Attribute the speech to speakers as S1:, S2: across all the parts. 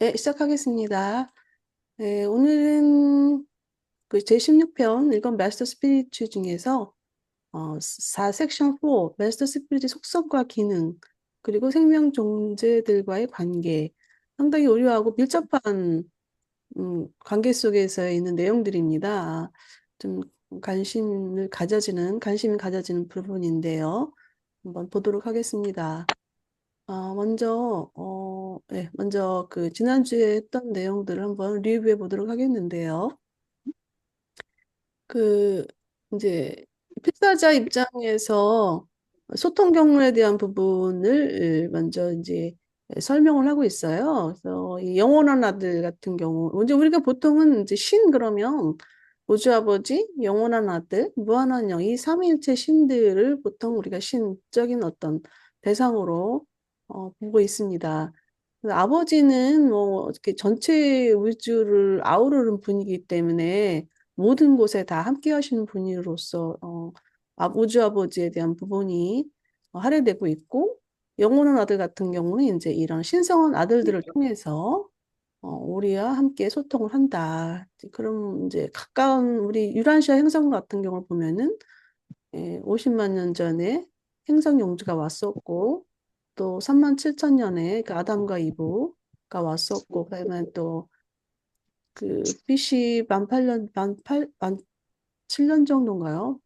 S1: 네, 시작하겠습니다. 네, 오늘은 그 제16편 읽은 마스터 스피리츠 중에서 4섹션 4 마스터 스피리츠 속성과 기능 그리고 생명 존재들과의 관계 상당히 오묘하고 밀접한 관계 속에서 있는 내용들입니다. 좀 관심이 가져지는 부분인데요. 한번 보도록 하겠습니다. 먼저 그 지난주에 했던 내용들을 한번 리뷰해 보도록 하겠는데요. 그, 이제, 필사자 입장에서 소통 경로에 대한 부분을 먼저 이제 설명을 하고 있어요. 그래서 이 영원한 아들 같은 경우, 먼저 우리가 보통은 이제 신 그러면 우주 아버지, 영원한 아들, 무한한 영, 이 삼위일체 신들을 보통 우리가 신적인 어떤 대상으로 보고 있습니다. 그래서 아버지는 뭐 이렇게 전체 우주를 아우르는 분이기 때문에 모든 곳에 다 함께 하시는 분으로서 우주 아버지에 대한 부분이 할애되고 있고 영원한 아들 같은 경우는 이제 이런 신성한 아들들을 통해서 우리와 함께 소통을 한다. 그럼 이제 가까운 우리 유란시아 행성 같은 경우를 보면은 50만 년 전에 행성 용주가 왔었고 또 3만 7천 년에 그 아담과 이브가 왔었고 그다음에 또 그 BC 만 8년 만 7년 정도인가요?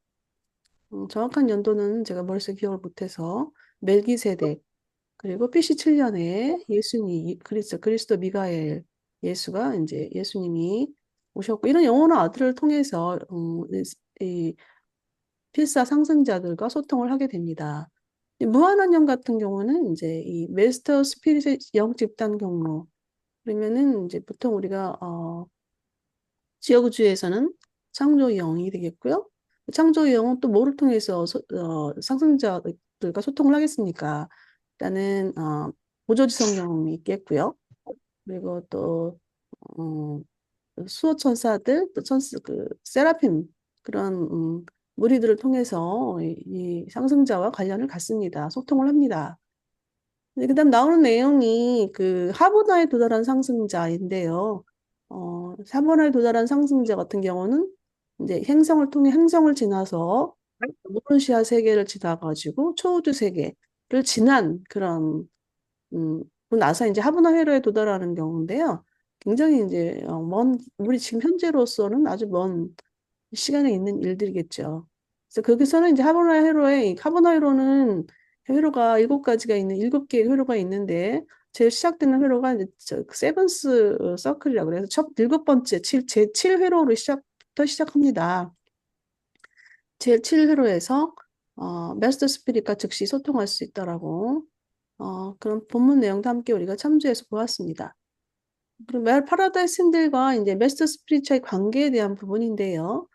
S1: 정확한 연도는 제가 머릿속에 기억을 못해서 멜기세덱 그리고 BC 7년에 예수님 그리스도 미가엘 예수가 이제 예수님이 오셨고 이런 영혼의 아들을 통해서 이 필사 상승자들과 소통을 하게 됩니다. 이 무한한 영 같은 경우는 이제 이 메스터 스피릿의 영 집단 경로 그러면은 이제 보통 우리가 지역주에서는 창조의 영이 되겠고요. 창조의 영은 또 뭐를 통해서 상승자들과 소통을 하겠습니까? 일단은 보조지성 영이 있겠고요. 그리고 또 어, 수호 천사들, 또 그 세라핌 그런 무리들을 통해서 이 상승자와 관련을 갖습니다. 소통을 합니다. 그다음 나오는 내용이 그 하버나에 도달한 상승자인데요. 하버나에 도달한 상승자 같은 경우는 이제 행성을 지나서 모론시아 세계를 지나가지고 초우주 세계를 지난 그런 그 나서 이제 하버나 회로에 도달하는 경우인데요. 굉장히 이제 우리 지금 현재로서는 아주 먼 시간에 있는 일들이겠죠. 그래서 거기서는 이제 하버나 회로는 회로가 7가지가 있는 7개의 회로가 있는데 제일 시작되는 회로가 이제 세븐스 서클이라고 그래서 첫 7번째 제 7회로로 시작합니다. 제일 7회로에서 마스터 스피릿과 즉시 소통할 수 있다라고 그런 본문 내용도 함께 우리가 참조해서 보았습니다. 그리고 파라다이스들과 이제 마스터 스피릿과의 관계에 대한 부분인데요.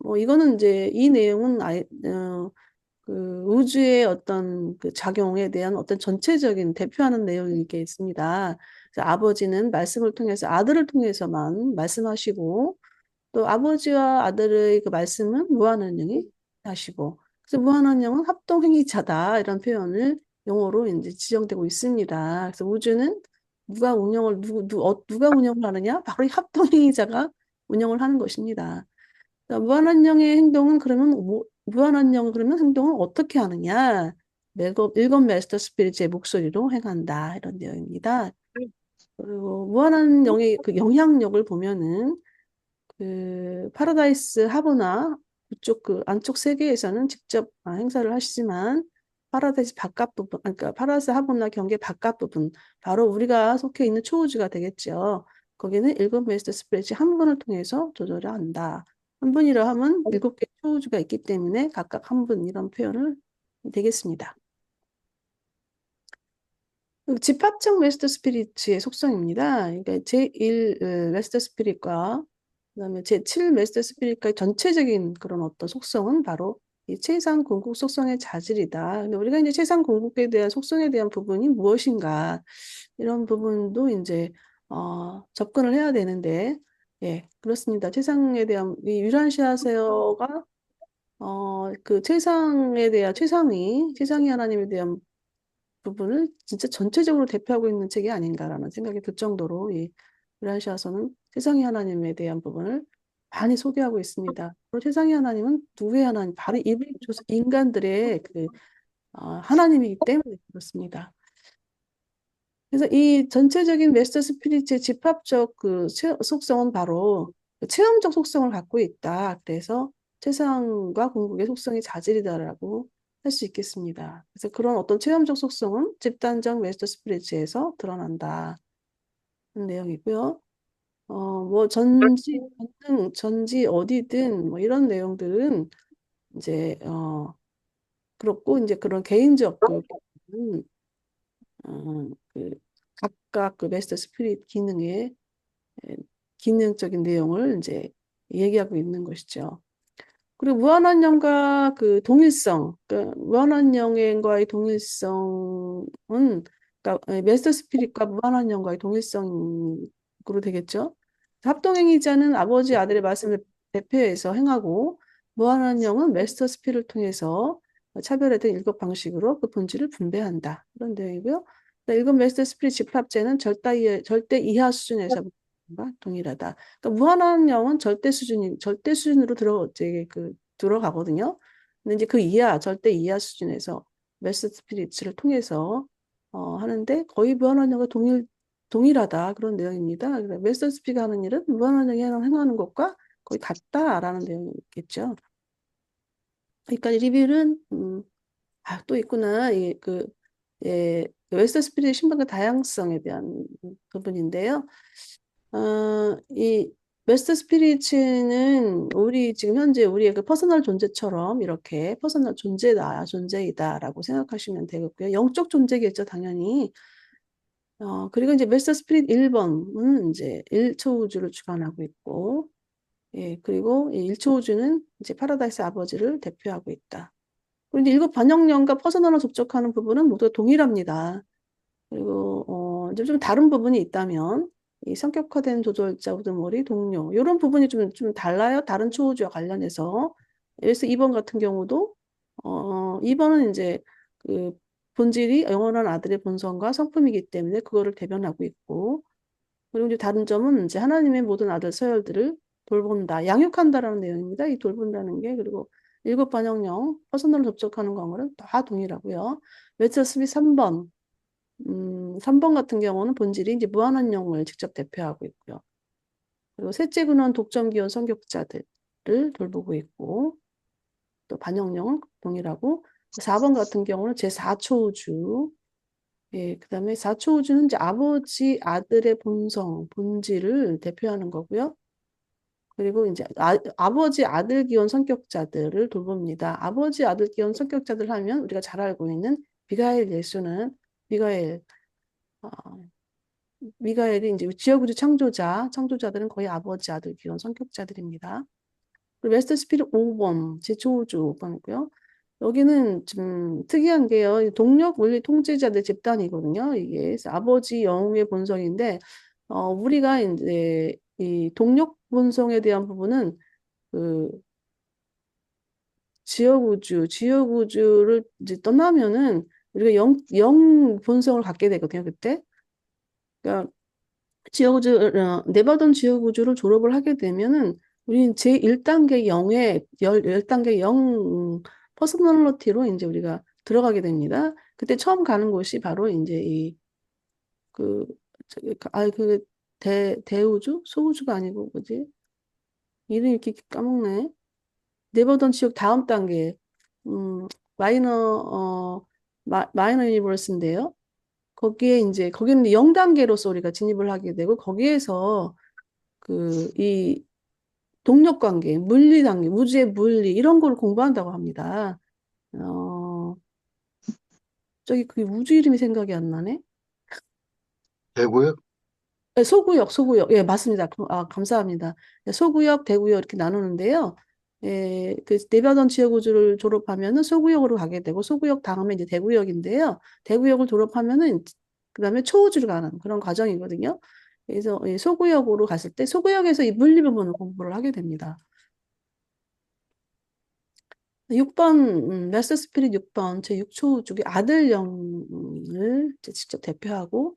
S1: 뭐 이거는 이제 이 내용은 그 우주의 어떤 그 작용에 대한 어떤 전체적인 대표하는 내용이 게 있습니다. 그래서 아버지는 말씀을 통해서 아들을 통해서만 말씀하시고 또 아버지와 아들의 그 말씀은 무한한영이 하시고 그래서 무한한영은 합동행위자다 이런 표현을 용어로 이제 지정되고 있습니다. 그래서 우주는 누가 운영을 하느냐? 바로 이 합동행위자가 운영을 하는 것입니다. 그러니까 무한한영의 행동은 그러면 무한한영은 그러면 행동을 어떻게 하느냐? 일곱 마스터 스피릿의 목소리로 행한다 이런 내용입니다. 그리고 무한한 영의 그 영향력을 보면은 그 파라다이스 하버나 그쪽 그 안쪽 세계에서는 직접 행사를 하시지만 파라다이스 바깥 부분, 그러니까 파라다이스 하버나 경계 바깥 부분, 바로 우리가 속해 있는 초우주가 되겠죠. 거기는 일곱 메스터 스프레치 한 분을 통해서 조절을 한다. 한 분이라 하면 7개 초우주가 있기 때문에 각각 한 분 이런 표현을 되겠습니다. 집합적 메스터 스피릿의 속성입니다. 그러니까 제1 메스터 스피릿과 그다음에 제7 메스터 스피릿과의 전체적인 그런 어떤 속성은 바로 이 최상 궁극 속성의 자질이다. 근데 우리가 이제 최상 궁극에 대한 속성에 대한 부분이 무엇인가 이런 부분도 이제 접근을 해야 되는데 예, 그렇습니다. 최상에 대한 이 유란시아세어가 그 최상이 하나님에 대한 부분을 진짜 전체적으로 대표하고 있는 책이 아닌가라는 생각이 들 정도로 이 브란시아서는 세상의 하나님에 대한 부분을 많이 소개하고 있습니다. 그리고 세상의 하나님은 누구의 하나님? 바로 인간들의 하나님이기 때문에 그렇습니다. 그래서 이 전체적인 웨스터 스피릿의 집합적 속성은 바로 그 체험적 속성을 갖고 있다. 그래서 세상과 궁극의 속성이 자질이다라고 할 수 있겠습니다. 그래서 그런 어떤 체험적 속성은 집단적 웨스터 스피릿에서 드러난다. 는 내용이고요. 뭐 전지 어디든 뭐 이런 내용들은 이제 그렇고 이제 그런 개인적 그 각각 그 베스트 스피릿 기능의 에, 기능적인 내용을 이제 얘기하고 있는 것이죠. 그리고 무한환영과 그 동일성, 그 무한환영과의 동일성은 그러니까 베스트 스피릿과 무한환영과의 동일성으로 되겠죠. 합동행위자는 아버지 아들의 말씀을 대표해서 행하고 무한환영은 마스터 스피릿을 통해서 차별화된 일곱 방식으로 그 본질을 분배한다. 그런 내용이고요. 일곱 마스터 스피릿 집합제는 절대 이하 수준에서 동일하다. 그러니까 무한환영은 절대 수준으로 들어가거든요. 근데 이제 그 이하, 절대 이하 수준에서 마스터 스피릿을 통해서 하는데 거의 무한환영과 동일하다 그런 내용입니다. 웨스턴 스피가 하는 일은 무한환영이 행하는 것과 거의 같다라는 내용이겠죠. 그러니까 리뷰는 또 있구나. 웨스턴 스피릿의 신박한 다양성에 대한 부분인데요. 이 웨스턴 스피릿은 우리 지금 현재 우리의 그 퍼스널 존재처럼 이렇게 퍼스널 존재이다라고 생각하시면 되겠고요. 영적 존재겠죠, 당연히. 그리고 이제 메스터 스피릿 1번은 이제 1초 우주를 주관하고 있고, 예, 그리고 이 1초 우주는 이제 파라다이스 아버지를 대표하고 있다. 그리고 이제 일곱 반영령과 퍼스널을 접촉하는 부분은 모두 동일합니다. 그리고, 이제 좀 다른 부분이 있다면, 이 성격화된 조절자, 우두머리, 동료, 이런 부분이 좀 달라요. 다른 초우주와 관련해서. 그래서 2번 같은 경우도, 2번은 이제 그 본질이 영원한 아들의 본성과 성품이기 때문에 그거를 대변하고 있고, 그리고 이제 다른 점은 이제 하나님의 모든 아들 서열들을 돌본다, 양육한다라는 내용입니다. 이 돌본다는 게, 그리고 일곱 반영령, 퍼스널을 접촉하는 광고는 다 동일하고요. 웨처스비 3번, 3번 같은 경우는 본질이 이제 무한한 영을 직접 대표하고 있고요. 그리고 셋째 근원 독점 기원 성격자들을 돌보고 있고, 또 반영령은 동일하고, 4번 같은 경우는 제4초우주, 예, 그다음에 4초우주는 이제 아버지 아들의 본질을 대표하는 거고요. 그리고 이제 아버지 아들 기원 성격자들을 돌봅니다. 아버지 아들 기원 성격자들 하면 우리가 잘 알고 있는 비가엘 예수는 비가엘 어, 미가엘이 이제 지역우주 창조자들은 거의 아버지, 아들, 기원 성격자들입니다. 그리고 웨스트 스피릿 5번, 제초우주 5번이고요. 여기는 좀 특이한 게요. 동력 원리 통제자들 집단이거든요. 이게 그래서 아버지 영웅의 본성인데, 우리가 이제 이 동력 본성에 대한 부분은 그 지역우주를 이제 떠나면은 우리가 영 본성을 갖게 되거든요. 그때. 그러니까 네바던 지역우주를 졸업을 하게 되면은 우리는 제1단계 영의 10단계 영 퍼스널리티로 이제 우리가 들어가게 됩니다. 그때 처음 가는 곳이 바로 이제 그, 대우주? 소우주가 아니고 뭐지? 이름이 이렇게 까먹네. 네버던 지역 다음 단계, 음, 마이너, 마이너 유니버스인데요. 거기는 0단계로서 우리가 진입을 하게 되고, 거기에서 이 동력 관계, 물리 단계, 우주의 물리, 이런 걸 공부한다고 합니다. 어, 그 우주 이름이 생각이 안 나네?
S2: 되고요.
S1: 네, 소구역. 예, 맞습니다. 감사합니다. 네, 소구역, 대구역 이렇게 나누는데요. 예, 그 네바던 지역 우주를 졸업하면은 소구역으로 가게 되고, 소구역 다음에 이제 대구역인데요. 대구역을 졸업하면은 그다음에 초우주로 가는 그런 과정이거든요. 그래서 이 소구역으로 갔을 때 소구역에서 이 물리 부분을 공부를 하게 됩니다. 6번, 메스 스피릿 6번, 제6초 주기 아들 영을 이제 직접 대표하고,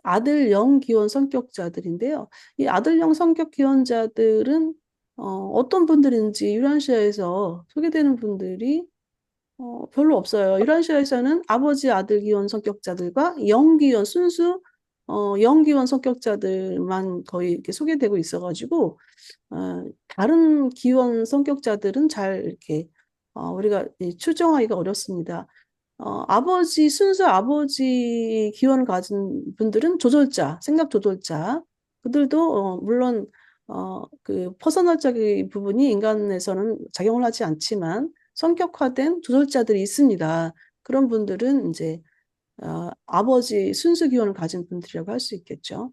S1: 아들 영 기원 성격자들인데요. 이 아들 영 성격 기원자들은, 어떤 분들인지 유란시아에서 소개되는 분들이 별로 없어요. 유란시아에서는 아버지 아들 기원 성격자들과 영 기원 순수 영 기원 성격자들만 거의 이렇게 소개되고 있어가지고 다른 기원 성격자들은 잘 이렇게 우리가 추정하기가 어렵습니다. 순수 아버지 기원을 가진 분들은 조절자, 생각 조절자. 그들도 물론 그 퍼서널적인 부분이 인간에서는 작용을 하지 않지만 성격화된 조절자들이 있습니다. 그런 분들은 이제 아버지 순수 기원을 가진 분들이라고 할 수 있겠죠.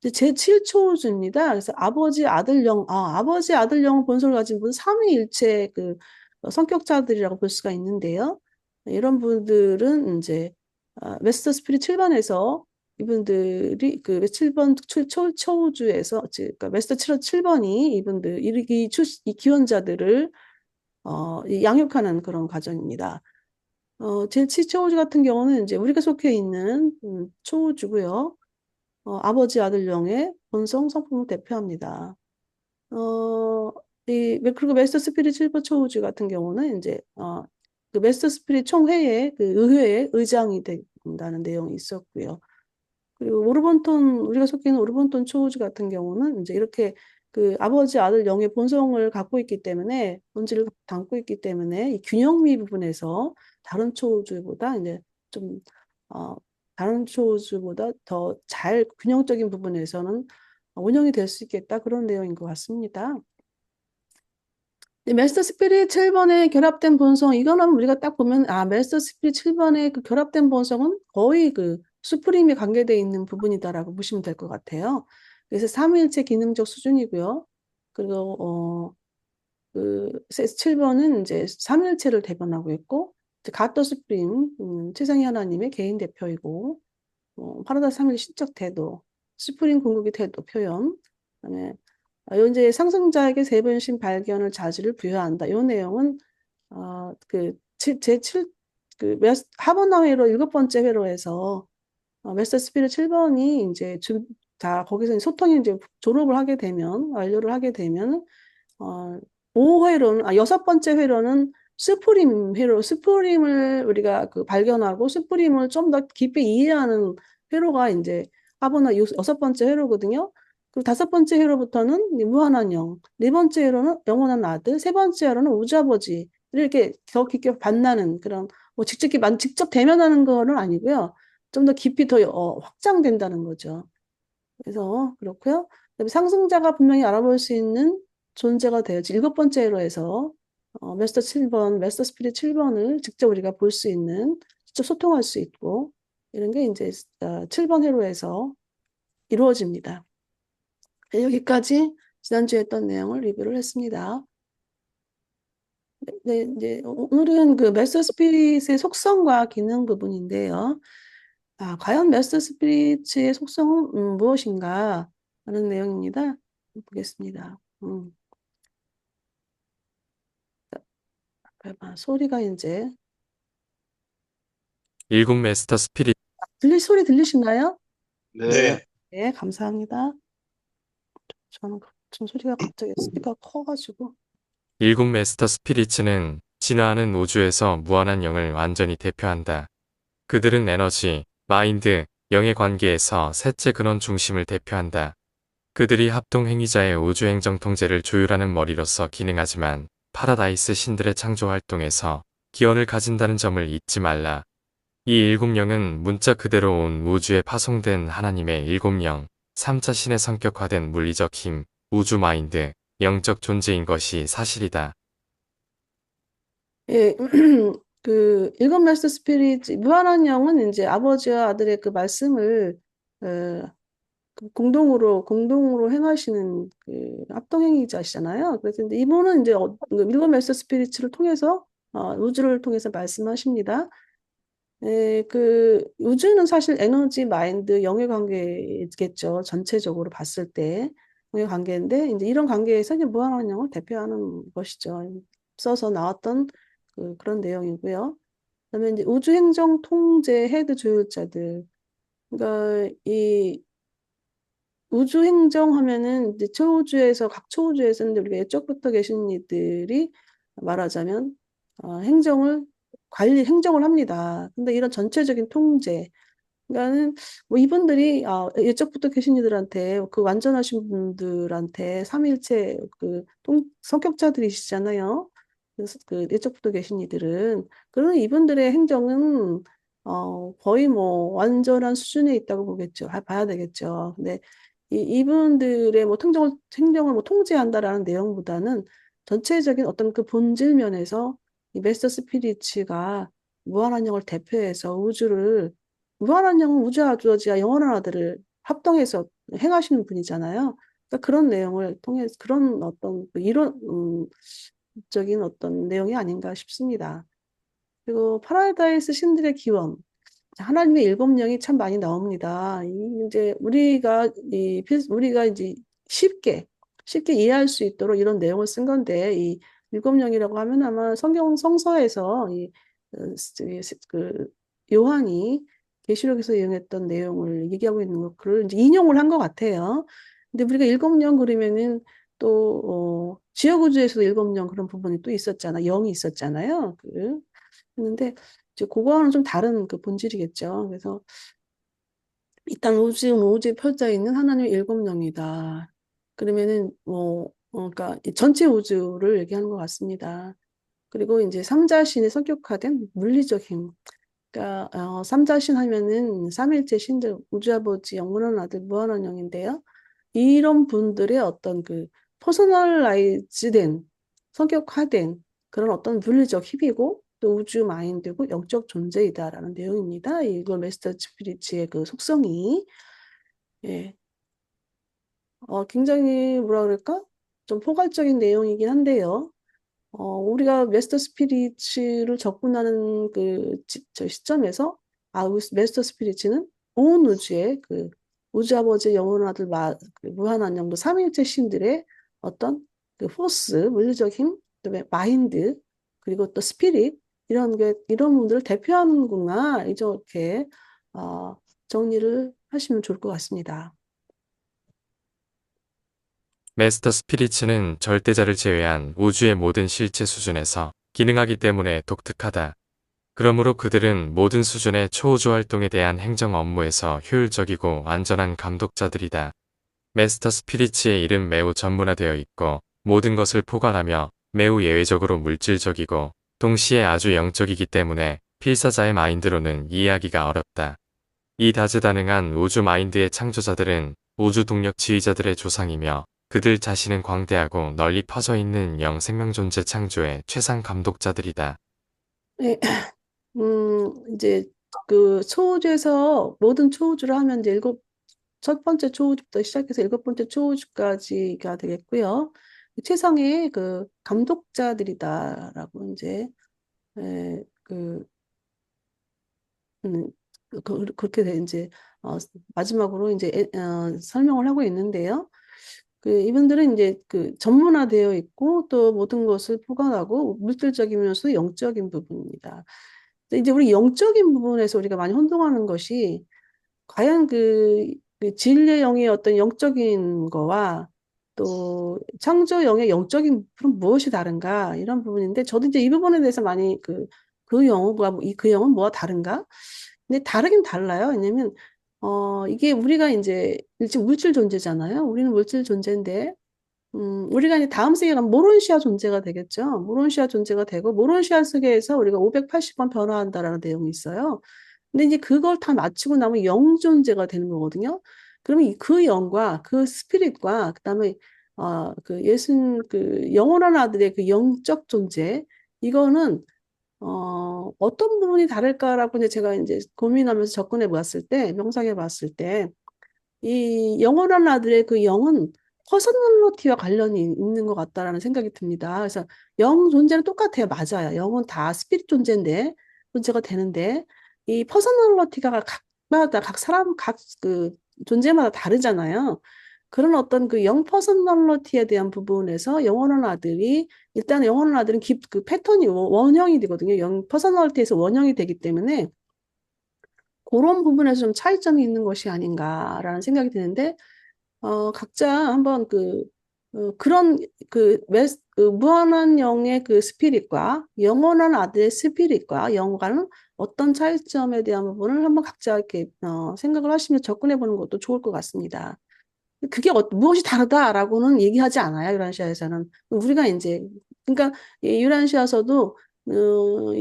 S1: 이제 제7초주입니다. 그래서 아버지 아들 영 본성을 가진 분 삼위일체 그 성격자들이라고 볼 수가 있는데요. 이런 분들은 이제 웨스터 스피릿 7번에서 이분들이 그 7번 초우주에서 그러니까 웨스터 7번이 이 기원자들을 양육하는 그런 과정입니다. 제7초우주 같은 경우는 이제 우리가 속해 있는 초우주고요. 아버지 아들 영의 본성 성품을 대표합니다. 어, 그리고 메스터 스피릿 실버 초우주 같은 경우는 이제 그 메스터 스피릿 총회의 그 의회의 의장이 된다는 내용이 있었고요. 그리고 우리가 속해 있는 오르본톤 초우주 같은 경우는 이제 이렇게 그 아버지 아들 영의 본성을 갖고 있기 때문에 본질을 담고 있기 때문에 이 균형미 부분에서 다른 초우주보다 이제 좀 어, 다른 초우주보다 더 잘 균형적인 부분에서는 운영이 될 수 있겠다 그런 내용인 것 같습니다. 메스터 스피릿 7번의 결합된 본성, 이거는 우리가 딱 보면, 메스터 스피릿 7번의 그 결합된 본성은 거의 그 수프림에 관계되어 있는 부분이다라고 보시면 될 것 같아요. 그래서 삼위일체 기능적 수준이고요. 그리고, 그 7번은 이제 삼위일체를 대변하고 있고, 이제 가더 수프림, 최상위 하나님의 개인 대표이고, 파라다 삼일 신적 태도, 수프림 궁극의 태도 표현, 그다음에 이제 상승자에게 세번신 발견을 자질을 부여한다. 이 내용은 제7 하버나 회로 7번째 회로에서 메스터 스피릿 7번이 이제 다 거기서 소통이 이제 졸업을 하게 되면 완료를 하게 되면 어, 5회로는 6번째 회로는 스프림을 우리가 그 발견하고 스프림을 좀 더 깊이 이해하는 회로가 이제 하버나 6번째 회로거든요. 그리고 5번째 회로부터는 무한한 영, 4번째 회로는 영원한 아들, 3번째 회로는 우주아버지를 이렇게 더 깊게 만나는 그런 뭐 직접 대면하는 거는 아니고요. 좀 더 깊이 더 확장된다는 거죠. 그래서 그렇고요. 그다음에 상승자가 분명히 알아볼 수 있는 존재가 되어지 7번째 회로에서 메스터 스피릿 7번을 직접 우리가 볼 수 있는, 직접 소통할 수 있고 이런 게 이제 7번 회로에서 이루어집니다. 네, 여기까지 지난주에 했던 내용을 리뷰를 했습니다. 네, 이제 오늘은 그 메스터 스피릿의 속성과 기능 부분인데요. 과연 메스터 스피릿의 속성은 무엇인가 하는 내용입니다. 보겠습니다. 소리가 이제
S3: 일곱 메스터 스피릿
S1: 소리 들리시나요?
S2: 네.
S1: 네, 감사합니다. 저는 좀 소리가 갑자기 스피커가 커가지고
S3: 일곱 메스터 스피릿은 진화하는 우주에서 무한한 영을 완전히 대표한다. 그들은 에너지, 마인드, 영의 관계에서 셋째 근원 중심을 대표한다. 그들이 합동행위자의 우주행정 통제를 조율하는 머리로서 기능하지만 파라다이스 신들의 창조 활동에서 기원을 가진다는 점을 잊지 말라. 이 일곱 영은 문자 그대로 온 우주에 파송된 하나님의 일곱 영, 삼자 신의 성격화된 물리적 힘, 우주 마인드, 영적 존재인 것이 사실이다.
S1: 예, 그 일곱 마스터 스피릿 무한한 영은 이제 아버지와 아들의 그 말씀을 어, 공동으로 행하시는 그 합동행위자시잖아요. 그래서 이제 이분은 이제 그 일곱 마스터 스피릿을 통해서 우주를 통해서 말씀하십니다. 그 우주는 사실 에너지, 마인드, 영의 관계겠죠. 전체적으로 봤을 때 영의 관계인데 이제 이런 관계에서 이제 무한한 영을 대표하는 것이죠. 써서 나왔던 그런 내용이고요. 그다음에 이제 우주행정 통제 헤드 조율자들. 그러니까 이 우주행정 하면은 이제 각 초우주에서는 우리가 예적부터 계신 이들이 말하자면 행정을 합니다. 근데 이런 전체적인 통제, 그러니까는 뭐 이분들이 예적부터 계신 이들한테 그 완전하신 분들한테 삼위일체 성격자들이시잖아요. 그래서 그 예적부터 계신 이들은 그런 이분들의 행정은 거의 뭐 완전한 수준에 있다고 봐야 되겠죠. 근데 이분들의 뭐 행정을 뭐 통제한다라는 내용보다는 전체적인 어떤 그 본질 면에서 이 메스터 스피리츠가 무한한영을 대표해서 무한한영은 우주아주어지와 영원한 아들을 합동해서 행하시는 분이잖아요. 그러니까 그런 내용을 통해 그런 어떤 그 이론적인 어떤 내용이 아닌가 싶습니다. 그리고 파라다이스 신들의 기원. 하나님의 일곱 영이 참 많이 나옵니다. 이제 우리가 이제 쉽게 이해할 수 있도록 이런 내용을 쓴 건데, 이 일곱 영이라고 하면 아마 성서에서 그 요한이 계시록에서 이용했던 내용을 얘기하고 있는 거, 그걸 이제 인용을 한 것 같아요. 근데 우리가 일곱 영 그러면은 또 지역우주에서도 일곱 영 그런 부분이 또 영이 있었잖아요. 했는데 이제 그거와는 좀 다른 그 본질이겠죠. 그래서 일단 우주에 펼쳐 있는 하나님의 일곱 영이다. 그러면은 그러니까 이 전체 우주를 얘기하는 것 같습니다. 그리고 이제 삼자신의 성격화된 물리적 힘. 그러니까 삼자신 하면은 삼일체 신들, 우주아버지, 영원한 아들, 무한한 영인데요. 이런 분들의 어떤 그 퍼스널라이즈된 성격화된 그런 어떤 물리적 힘이고 또 우주 마인드고 영적 존재이다라는 내용입니다. 이걸 메스터 스피리츠의 그 속성이 예, 굉장히 뭐라 그럴까? 좀 포괄적인 내용이긴 한데요. 우리가 메스터 스피리츠를 접근하는 저 시점에서 메스터 스피리츠는 온 우주의 우주 아버지 영원한 아들 무한한 영도 삼위일체 신들의 어떤 그 포스, 물리적 힘, 그다음에 마인드, 그리고 또 스피릿 이런 분들을 대표하는구나 이렇게 어, 정리를 하시면 좋을 것 같습니다.
S3: 메스터 스피리츠는 절대자를 제외한 우주의 모든 실체 수준에서 기능하기 때문에 독특하다. 그러므로 그들은 모든 수준의 초우주 활동에 대한 행정 업무에서 효율적이고 완전한 감독자들이다. 메스터 스피리츠의 일은 매우 전문화되어 있고 모든 것을 포괄하며 매우 예외적으로 물질적이고 동시에 아주 영적이기 때문에 필사자의 마인드로는 이해하기가 어렵다. 이 다재다능한 우주 마인드의 창조자들은 우주 동력 지휘자들의 조상이며 그들 자신은 광대하고 널리 퍼져 있는 영생명 존재 창조의 최상 감독자들이다.
S1: 네, 이제 그 초우주에서 모든 초우주를 하면 이제 첫 번째 초우주부터 시작해서 일곱 번째 초우주까지가 되겠고요. 최상의 그 감독자들이다라고 이제 에, 그, 그렇게 이제 마지막으로 이제 설명을 하고 있는데요. 이분들은 이제 전문화되어 있고 또 모든 것을 포괄하고 물질적이면서 영적인 부분입니다. 근데 이제 우리 영적인 부분에서 우리가 많이 혼동하는 것이 과연 그 진리의 영의 어떤 영적인 거와 또 창조영의 영적인 부분은 무엇이 다른가 이런 부분인데 저도 이제 이 부분에 대해서 많이 그 영은 뭐가 다른가? 근데 다르긴 달라요. 왜냐면 이게 우리가 이제 지금 물질 존재잖아요. 우리는 물질 존재인데 우리가 이제 다음 세계에 가면 모론시아 존재가 되겠죠. 모론시아 존재가 되고 모론시아 세계에서 우리가 580번 변화한다라는 내용이 있어요. 근데 이제 그걸 다 마치고 나면 영 존재가 되는 거거든요. 그러면 그 영과 그 스피릿과 그다음에 그 영원한 아들의 그 영적 존재 이거는 어떤 부분이 다를까라고 이제 제가 이제 고민하면서 접근해 봤을 때 명상해 봤을 때 이 영원한 아들의 그 영은 퍼스널리티와 관련이 있는 것 같다라는 생각이 듭니다. 그래서 영 존재는 똑같아요. 맞아요. 영은 다 스피릿 존재가 되는데 이 퍼스널리티가 각 사람 각 그 존재마다 다르잖아요. 그런 어떤 그 영 퍼스널리티에 대한 부분에서 영원한 아들이 일단 영원한 아들은 그 패턴이 원형이 되거든요. 영 퍼스널리티에서 원형이 되기 때문에 그런 부분에서 좀 차이점이 있는 것이 아닌가라는 생각이 드는데 각자 한번 그런 무한한 영의 그 스피릿과 영원한 아들의 스피릿과 영과는 어떤 차이점에 대한 부분을 한번 각자 이렇게 생각을 하시며 접근해 보는 것도 좋을 것 같습니다. 그게 무엇이 다르다라고는 얘기하지 않아요, 유란시아에서는. 우리가 이제, 그러니까 이 유란시아서도,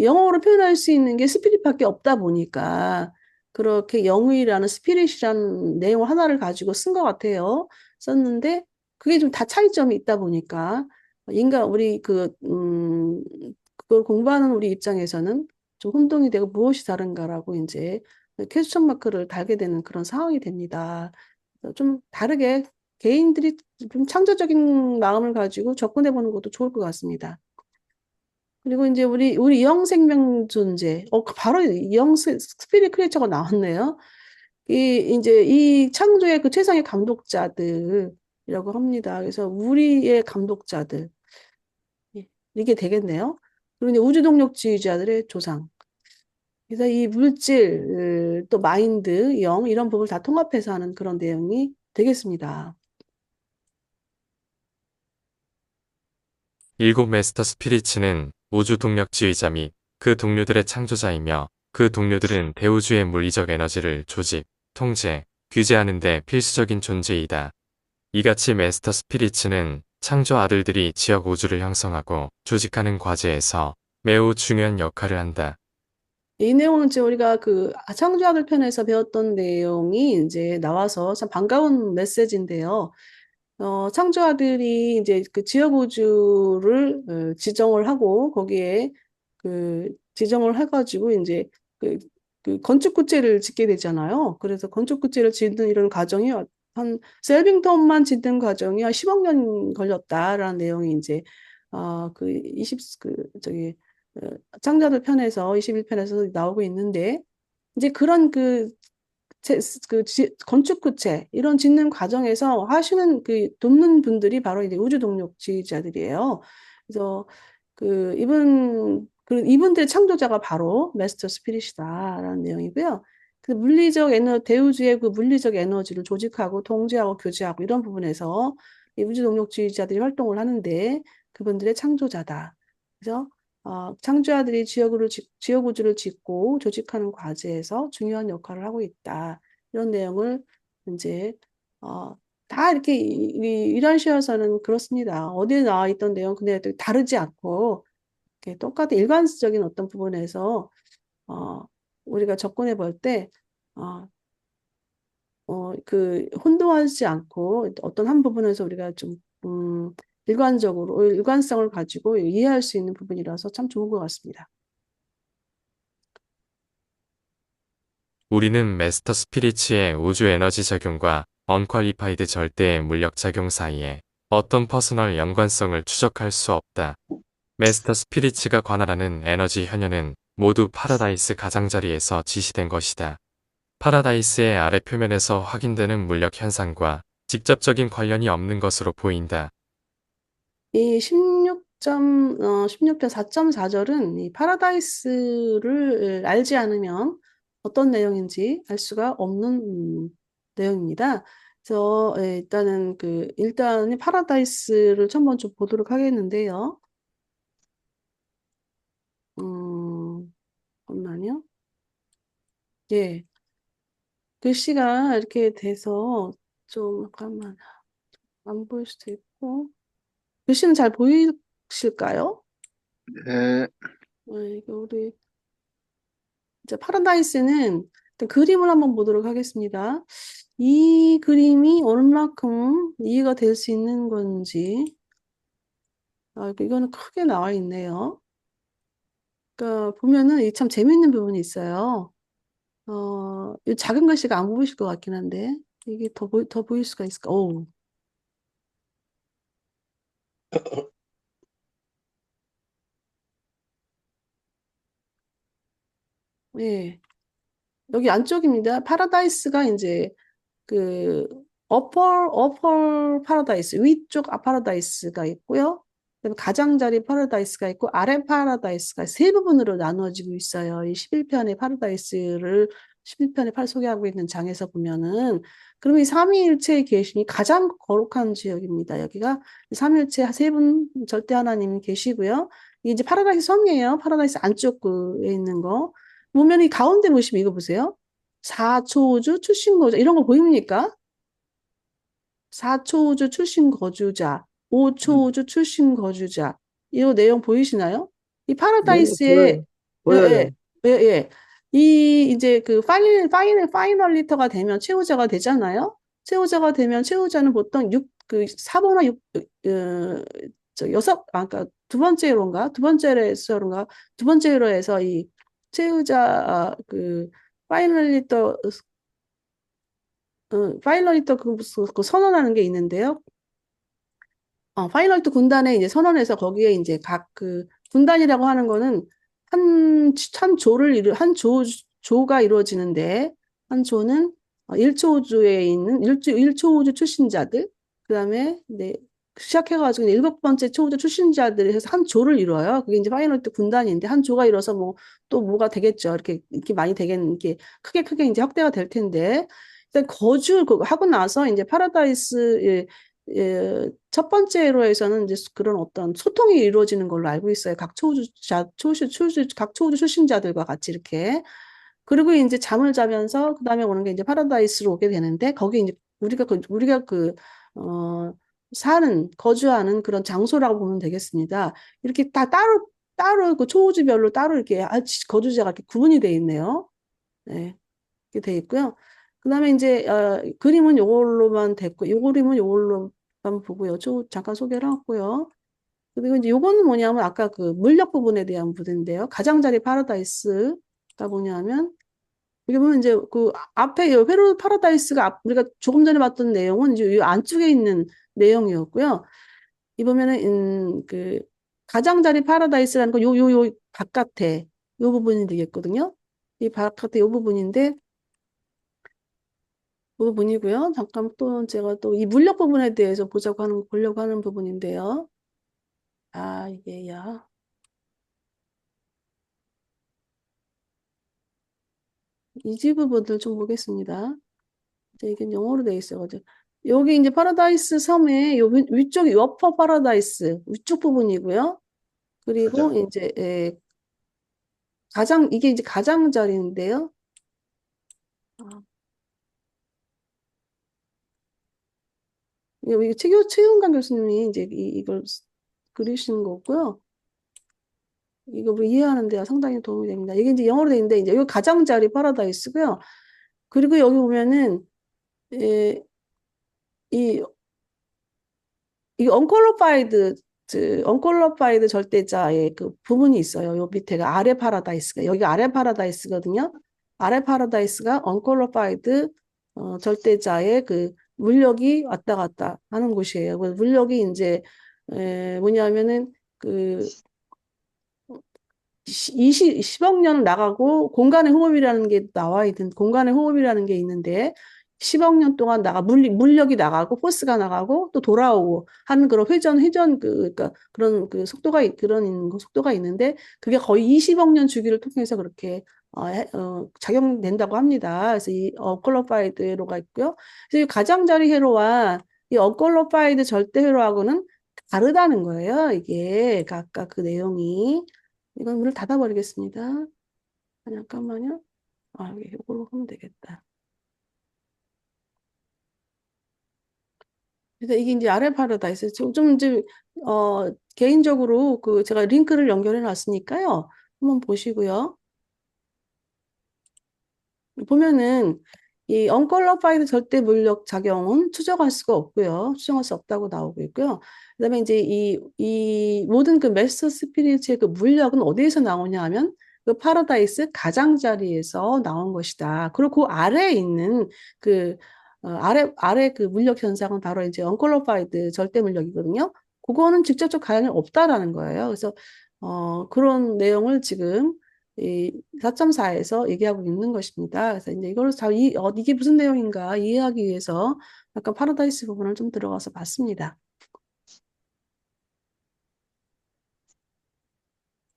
S1: 영어로 표현할 수 있는 게 스피릿밖에 없다 보니까, 그렇게 영의라는 스피릿이라는 내용 하나를 가지고 쓴 것 같아요. 썼는데, 그게 좀 다 차이점이 있다 보니까, 우리 그걸 공부하는 우리 입장에서는 좀 혼동이 되고 무엇이 다른가라고 이제 퀘스천 마크를 달게 되는 그런 상황이 됩니다. 좀 다르게 개인들이 좀 창조적인 마음을 가지고 접근해 보는 것도 좋을 것 같습니다. 그리고 이제 우리 영 생명 존재, 바로 영 스피릿 크리처가 나왔네요. 이제 이 창조의 그 최상의 감독자들이라고 합니다. 그래서 우리의 감독자들 이게 되겠네요. 그리고 이제 우주동력주의자들의 조상. 그래서 이 물질, 또 마인드, 영 이런 부분을 다 통합해서 하는 그런 내용이 되겠습니다.
S3: 일곱 메스터 스피리츠는 우주 동력지휘자 및 그 동료들의 창조자이며 그 동료들은 대우주의 물리적 에너지를 조직, 통제, 규제하는 데 필수적인 존재이다. 이같이 메스터 스피리츠는 창조 아들들이 지역 우주를 형성하고 조직하는 과제에서 매우 중요한 역할을 한다.
S1: 이 내용은 이제 우리가 창조학을 편에서 배웠던 내용이 이제 나와서 참 반가운 메시지인데요. 창조아들이 이제 그 지역 우주를 지정을 하고 거기에 지정을 해가지고 이제 그, 그 건축 구체를 짓게 되잖아요. 그래서 건축 구체를 짓는 이런 과정이 한 셀빙턴만 짓는 과정이 한 10억 년 걸렸다라는 내용이 이제 그 20, 창조아들 편에서 21편에서 나오고 있는데 이제 그런 건축 구체 이런 짓는 과정에서 하시는 돕는 분들이 바로 이제 우주 동력주의자들이에요. 그래서 이분들의 창조자가 바로 마스터 스피릿이다라는 내용이고요. 대우주의 그 물리적 에너지를 조직하고 통제하고 교제하고 이런 부분에서 이 우주 동력주의자들이 활동을 하는데 그분들의 창조자다. 그래서 창조자들이 지역 우주를 짓고 조직하는 과제에서 중요한 역할을 하고 있다. 이런 내용을 이제 어, 다 이렇게 이런 시에서는 그렇습니다. 어디에 나와 있던 내용 근데 다르지 않고 이렇게 똑같은 일관적인 어떤 부분에서 어, 우리가 접근해 볼 때 혼동하지 않고 어떤 한 부분에서 우리가 좀 일관성을 가지고 이해할 수 있는 부분이라서 참 좋은 것 같습니다.
S3: 우리는 메스터 스피리츠의 우주 에너지 적용과 언퀄리파이드 절대의 물력 작용 사이에 어떤 퍼스널 연관성을 추적할 수 없다. 메스터 스피리츠가 관할하는 에너지 현현은 모두 파라다이스 가장자리에서 지시된 것이다. 파라다이스의 아래 표면에서 확인되는 물력 현상과 직접적인 관련이 없는 것으로 보인다.
S1: 이 16.4.4절은 이 파라다이스를 알지 않으면 어떤 내용인지 알 수가 없는 내용입니다. 그래서 일단은 이 파라다이스를 먼저 보도록 하겠는데요. 잠깐만요. 예. 글씨가 이렇게 돼서 잠깐만 안 보일 수도 있고 글씨는 잘 보이실까요?
S2: 네,
S1: 이거 우리 이제 파라다이스는 일단 그림을 한번 보도록 하겠습니다. 이 그림이 얼마큼 이해가 될 수 있는 건지 이거는 크게 나와 있네요. 그러니까 보면은 이 참 재밌는 부분이 있어요. 이 작은 글씨가 안 보이실 것 같긴 한데 이게 더 보일 수가 있을까? 오, 예. 여기 안쪽입니다. 파라다이스가 이제 그 어퍼 파라다이스, 위쪽 파라다이스가 있고요. 그다음에 가장자리 파라다이스가 있고, 아래 파라다이스가 세 부분으로 나누어지고 있어요. 이 11편의 파라다이스를, 11편의 소개하고 있는 장에서 보면은, 그러면 이 삼위일체의 계심이 가장 거룩한 지역입니다. 여기가 삼위일체 세 분 절대 하나님이 계시고요. 이게 이제 파라다이스 섬이에요. 파라다이스 안쪽에 있는 거. 보면 이 가운데 보시면 이거 보세요. 사초우주 출신거주 이런 거 보입니까? 4초 우주 출신 거주자, 5초
S2: 음.
S1: 우주 출신 거주자. 이 내용 보이시나요? 이
S2: 네,
S1: 파라다이스의,
S2: 보여요.
S1: 예, 예,
S2: 보여요.
S1: 예, 예. 이제 그 파이널리터가 되면 최후자가 되잖아요? 최후자가 되면 최후자는 보통 4번화 6, 그러니까 두 번째로인가? 두 번째로 해서 이 최후자, 파이널리터, 파이널리터 그 선언하는 게 있는데요. 파이널트 군단에 이제 선언해서 거기에 이제 각 그 군단이라고 하는 거는 한 조가 이루어지는데, 한 조는 1초 우주에 있는 1초 우주 출신자들, 그 다음에 네, 시작해가지고 일곱 번째 초우주 출신자들이 해서 한 조를 이루어요. 그게 이제 파이널트 군단인데, 한 조가 이뤄서 뭐 또 뭐가 되겠죠. 이렇게 많이 이렇게 크게 이제 확대가 될 텐데, 일단 하고 나서 이제 파라다이스 첫 번째로 해서는 이제 그런 어떤 소통이 이루어지는 걸로 알고 있어요. 각 초우주 출신자들과 같이 이렇게. 그리고 이제 잠을 자면서 그다음에 오는 게 이제 파라다이스로 오게 되는데, 거기 이제 우리가 거주하는 그런 장소라고 보면 되겠습니다. 이렇게 다 따로 그 초우주별로 따로 이렇게 거주자가 이렇게 구분이 돼 있네요. 네. 이렇게 돼 있고요. 그다음에 이제 그림은 요걸로만 됐고, 요 그림은 요걸로만 보고요. 잠깐 소개를 하고요. 그리고 이제 요거는 뭐냐면 아까 그 물력 부분에 대한 부분인데요. 가장자리 파라다이스가 뭐냐면, 이게 보면 이제 그 앞에 요 회로 파라다이스가 우리가 조금 전에 봤던 내용은 이제 이 안쪽에 있는 내용이었고요. 이 보면은 그 가장자리 파라다이스라는 거 요 바깥에 요 부분이 되겠거든요. 이 바깥에 요 부분인데, 그 부분이고요. 잠깐 또 제가 또 이 물력 부분에 대해서 보려고 하는 부분인데요. 이게야. 이지 부분들 좀 보겠습니다. 이게 영어로 돼 있어가지고. 여기 이제 파라다이스 섬의 요 위쪽이 어퍼 파라다이스 위쪽 부분이고요. 그리고
S2: 가장.
S1: 이제 이게 이제 가장자리인데요. 아, 여기 최윤관 교수님이 이제 이걸 그리신 거고요. 이거 뭐 이해하는 데가 상당히 도움이 됩니다. 이게 이제 영어로 돼 있는데, 이제 여기 가장자리 파라다이스고요. 그리고 여기 보면은 에, 이 언퀄리파이드 절대자의 그 부분이 있어요. 요 밑에가 아래 파라다이스가, 여기가 아래 파라다이스거든요. 아래 파라다이스가 언퀄리파이드 절대자의 그 물력이 왔다 갔다 하는 곳이에요. 그 물력이 이제 뭐냐면은 그 10억 년 나가고 공간의 호흡이라는 게 나와 있는, 공간의 호흡이라는 게 있는데, 10억 년 동안 물력이 나가고 포스가 나가고 또 돌아오고 하는 그런 그러니까 그런 그 속도가 있는데, 그게 거의 20억 년 주기를 통해서 그렇게 작용된다고 합니다. 그래서 이 언퀄리파이드 회로가 있고요. 그래서 이 가장자리 회로와 이 언퀄리파이드 절대 회로하고는 다르다는 거예요. 이게 아까 그 내용이. 이건 문을 닫아버리겠습니다. 잠깐만요. 여기 이걸로 하면 되겠다. 그래서 이게 이제 아래 파라다이스. 좀 이제, 개인적으로 제가 링크를 연결해 놨으니까요. 한번 보시고요. 보면은, 이 언퀄리파이드 절대 물력 작용은 추정할 수가 없고요. 추정할 수 없다고 나오고 있고요. 그다음에 이제 이 모든 그 메스터 스피릿의 그 물력은 어디에서 나오냐 하면 그 파라다이스 가장자리에서 나온 것이다. 그리고 그 아래에 있는 그 아래 그 물력 현상은 바로 이제 언퀄리파이드 절대 물력이거든요. 그거는 직접적 관련이 없다라는 거예요. 그래서 그런 내용을 지금 이 4.4에서 얘기하고 있는 것입니다. 그래서 이제 이걸 이게 무슨 내용인가 이해하기 위해서 약간 파라다이스 부분을 좀 들어가서 봤습니다.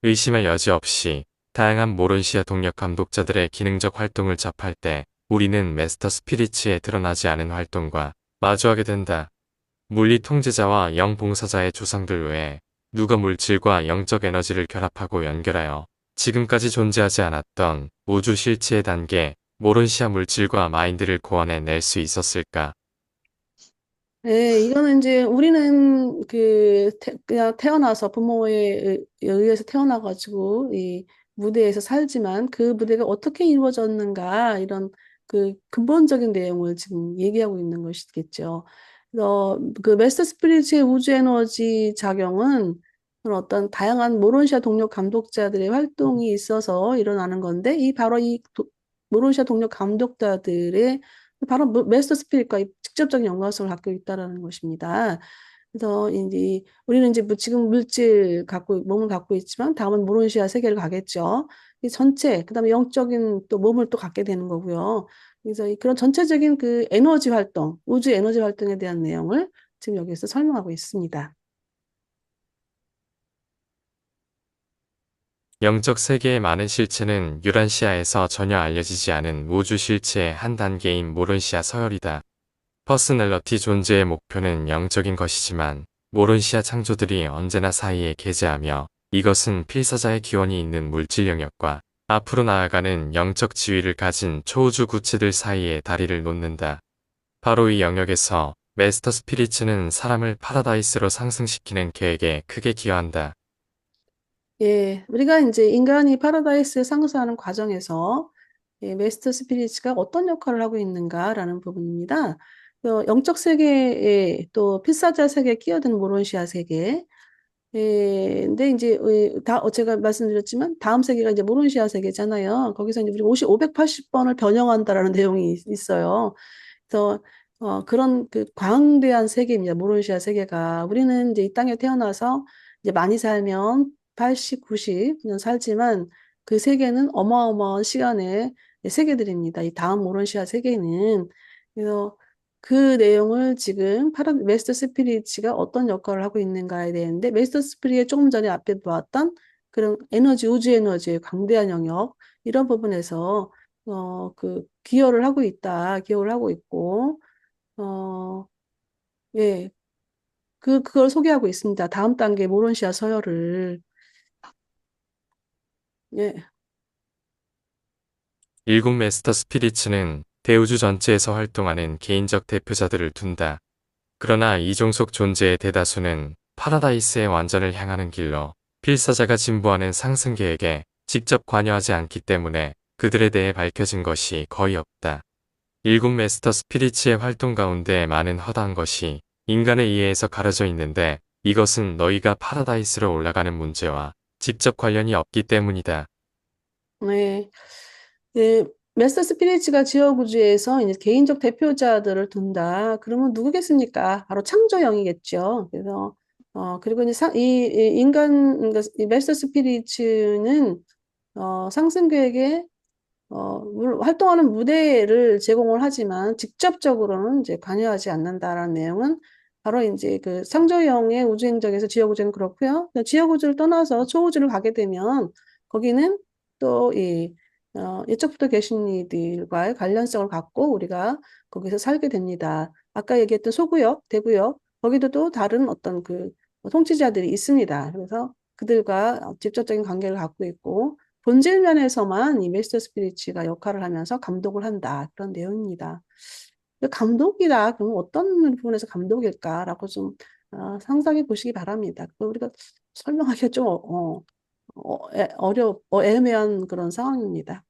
S3: 의심할 여지 없이 다양한 모론시아 동력 감독자들의 기능적 활동을 접할 때 우리는 메스터 스피리츠에 드러나지 않은 활동과 마주하게 된다. 물리 통제자와 영 봉사자의 조상들 외에 누가 물질과 영적 에너지를 결합하고 연결하여 지금까지 존재하지 않았던 우주 실체의 단계 모론시아 물질과 마인드를 고안해 낼 수 있었을까?
S1: 네, 이거는 이제 우리는 그냥 태어나서 부모에 의해서 태어나가지고 이 무대에서 살지만 그 무대가 어떻게 이루어졌는가 이런 그 근본적인 내용을 지금 얘기하고 있는 것이겠죠. 그래서 그 메스터 스피리츠의 우주 에너지 작용은 그런 어떤 다양한 모론시아 동력 감독자들의 활동이 있어서 일어나는 건데 바로 모론시아 동력 감독자들의 바로 메스터 스피릿과 직접적인 연관성을 갖고 있다라는 것입니다. 그래서 이제 우리는 이제 지금 물질 갖고 몸을 갖고 있지만 다음은 모론시아 세계를 가겠죠. 이 전체 그다음에 영적인 또 몸을 또 갖게 되는 거고요. 그래서 그런 전체적인 그 에너지 활동, 우주 에너지 활동에 대한 내용을 지금 여기서 설명하고 있습니다.
S3: 영적 세계의 많은 실체는 유란시아에서 전혀 알려지지 않은 우주 실체의 한 단계인 모론시아 서열이다. 퍼스널러티 존재의 목표는 영적인 것이지만 모론시아 창조들이 언제나 사이에 계재하며 이것은 필사자의 기원이 있는 물질 영역과 앞으로 나아가는 영적 지위를 가진 초우주 구체들 사이에 다리를 놓는다. 바로 이 영역에서 메스터 스피리츠는 사람을 파라다이스로 상승시키는 계획에 크게 기여한다.
S1: 예, 우리가 이제 인간이 파라다이스에 상승하는 과정에서 메스터 스피리츠가 어떤 역할을 하고 있는가라는 부분입니다. 영적 세계에 또 필사자 세계에 끼어든 모론시아 세계. 근데 이제 제가 말씀드렸지만 다음 세계가 이제 모론시아 세계잖아요. 거기서 이제 우리 580번을 변형한다라는 내용이 있어요. 그래서 그런 그 광대한 세계입니다. 모론시아 세계가 우리는 이제 이 땅에 태어나서 이제 많이 살면 80, 90년 살지만 그 세계는 어마어마한 시간의 세계들입니다. 이 다음 모론시아 세계는 그래서 그 내용을 지금 메스터 스피릿가 어떤 역할을 하고 있는가에 대한데 메스터 스피릿이 조금 전에 앞에 보았던 그런 에너지, 우주 에너지의 광대한 영역 이런 부분에서 기여를 하고 있고 어, 예, 그걸 소개하고 있습니다. 다음 단계 모론시아 서열을 예,
S3: 일곱 메스터 스피리츠는 대우주 전체에서 활동하는 개인적 대표자들을 둔다. 그러나 이 종속 존재의 대다수는 파라다이스의 완전을 향하는 길로 필사자가 진보하는 상승 계획에 직접 관여하지 않기 때문에 그들에 대해 밝혀진 것이 거의 없다. 일곱 메스터 스피리츠의 활동 가운데 많은 허다한 것이 인간에 의해서 가려져 있는데 이것은 너희가 파라다이스로 올라가는 문제와 직접 관련이 없기 때문이다.
S1: 네. 예, 메스터 스피릿가 지어구주에서 이제 개인적 대표자들을 둔다. 그러면 누구겠습니까? 바로 창조영이겠죠. 그래서 그리고 이제 이 인간 그러니까 이 메스터 스피릿은 상승 계획에 활동하는 무대를 제공을 하지만 직접적으로는 이제 관여하지 않는다라는 내용은 바로 이제 그 창조영의 우주행적에서 지어구주는 그렇고요. 지어구주를 떠나서 초우주를 가게 되면 거기는 또 예적부터 계신 이들과의 관련성을 갖고 우리가 거기서 살게 됩니다. 아까 얘기했던 소구역, 대구역, 거기도 또 다른 어떤 그 통치자들이 있습니다. 그래서 그들과 직접적인 관계를 갖고 있고 본질 면에서만 이 메스터 스피리츠가 역할을 하면서 감독을 한다. 그런 내용입니다. 감독이다. 그럼 어떤 부분에서 감독일까라고 좀 상상해 보시기 바랍니다. 그거 우리가 설명하기가 좀 애매한 그런 상황입니다.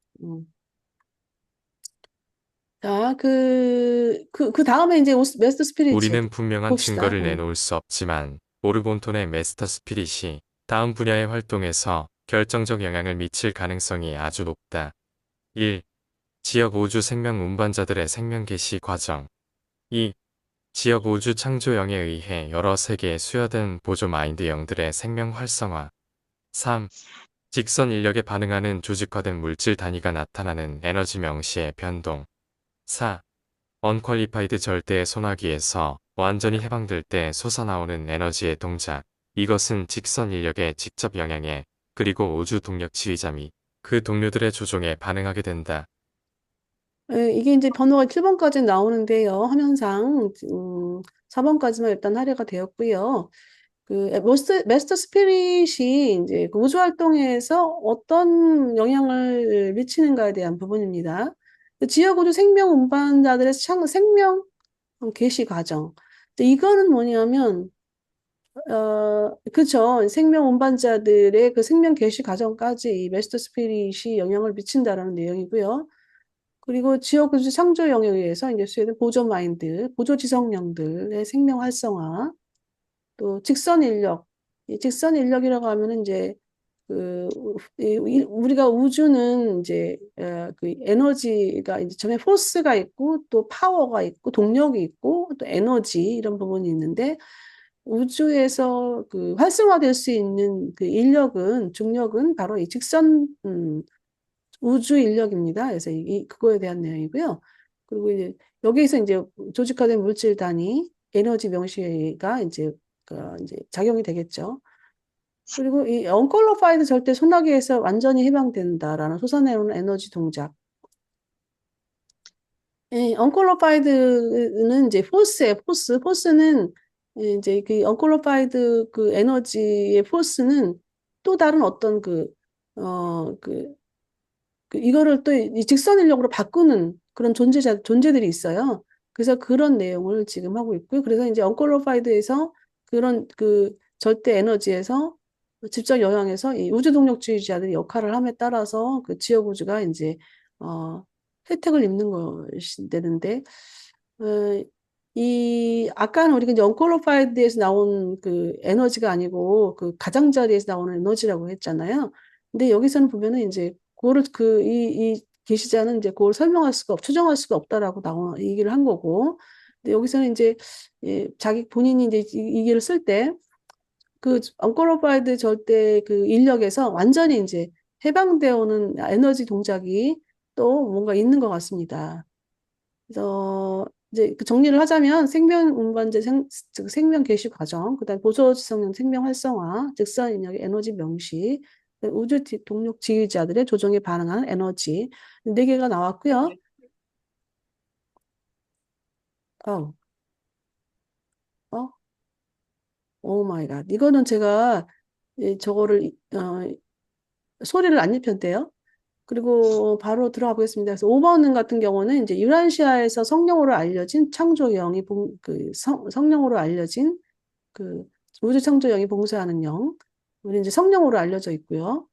S1: 자, 그 다음에 이제 메스터 스피리츠
S3: 우리는 분명한
S1: 봅시다.
S3: 증거를 내놓을 수 없지만 오르본톤의 메스터 스피릿이 다음 분야의 활동에서 결정적 영향을 미칠 가능성이 아주 높다. 1. 지역 우주 생명 운반자들의 생명 개시 과정. 2. 지역 우주 창조영에 의해 여러 세계에 수여된 보조 마인드 영들의 생명 활성화. 3. 직선 인력에 반응하는 조직화된 물질 단위가 나타나는 에너지 명시의 변동. 4. 언퀄리파이드 절대의 소나기에서 완전히 해방될 때 솟아나오는 에너지의 동작. 이것은 직선 인력의 직접 영향에 그리고 우주 동력 지휘자 및 그 동료들의 조종에 반응하게 된다.
S1: 이게 이제 번호가 7번까지 나오는데요. 화면상 4번까지만 일단 할애가 되었고요. 마스터 스피릿이 이제 그 우주 활동에서 어떤 영향을 미치는가에 대한 부분입니다. 지역 우주 생명 운반자들의 생명 개시 과정. 이거는 뭐냐면, 그쵸. 생명 운반자들의 그 생명 개시 과정까지 이 마스터 스피릿이 영향을 미친다라는 내용이고요. 그리고 지역 우주 창조 영역에 의해서 이제 수행된 보조 마인드, 보조 지성령들의 생명 활성화, 또 직선 인력. 이 직선 인력이라고 하면은 이제 우리가 우주는 이제 그 에너지가 이제 전에 포스가 있고 또 파워가 있고 동력이 있고 또 에너지 이런 부분이 있는데 우주에서 그 활성화될 수 있는 그 인력은 중력은 바로 이 직선 우주 인력입니다. 그래서 그거에 대한 내용이고요. 그리고 이제 여기에서 이제 조직화된 물질 단위 에너지 명시가 이제 작용이 되겠죠. 그리고 이 언퀄리파이드 절대 소나기에서 완전히 해방된다라는 솟아내오는 에너지 동작. 언퀄리파이드는 이제 포스예요. 포스는 이제 그 언퀄리파이드 그 에너지의 포스는 또 다른 어떤 이거를 또 이 직선 인력으로 바꾸는 그런 존재들이 있어요. 그래서 그런 내용을 지금 하고 있고요. 그래서 이제 언퀄리파이드에서 그런 그 절대 에너지에서 직접 영향해서 이 우주 동력주의자들이 역할을 함에 따라서 그 지역 우주가 이제 어 혜택을 입는 것이 되는데 아까는 우리가 이제 언퀄리파이드에서 나온 그 에너지가 아니고 그 가장자리에서 나오는 에너지라고 했잖아요. 근데 여기서는 보면은 이제 그거를 이 계시자는 이제 그걸 추정할 수가 없다라고 얘기를 한 거고. 근데 여기서는 이제 자기 본인이 이제 이 얘기를 쓸 때 그 언퀄리파이드 절대 그 인력에서 완전히 이제 해방되어 오는 에너지 동작이 또 뭔가 있는 것 같습니다. 그래서 이제 그 정리를 하자면 생명 운반제 즉 생명 개시 과정, 그다음 보조지성령 생명 활성화, 직선 인력의 에너지 명시, 우주 동력 지휘자들의 조종에 반응하는 에너지 네 개가 나왔고요. 어, 어, 오 마이 갓. 이거는 제가 저거를 소리를 안 입혔대요. 그리고 바로 들어가 보겠습니다. 그래서 5번 같은 경우는 이제 유라시아에서 성령으로 알려진 창조영이 성령으로 알려진 그 우주 창조영이 봉사하는 영. 우리 이제 성령으로 알려져 있고요.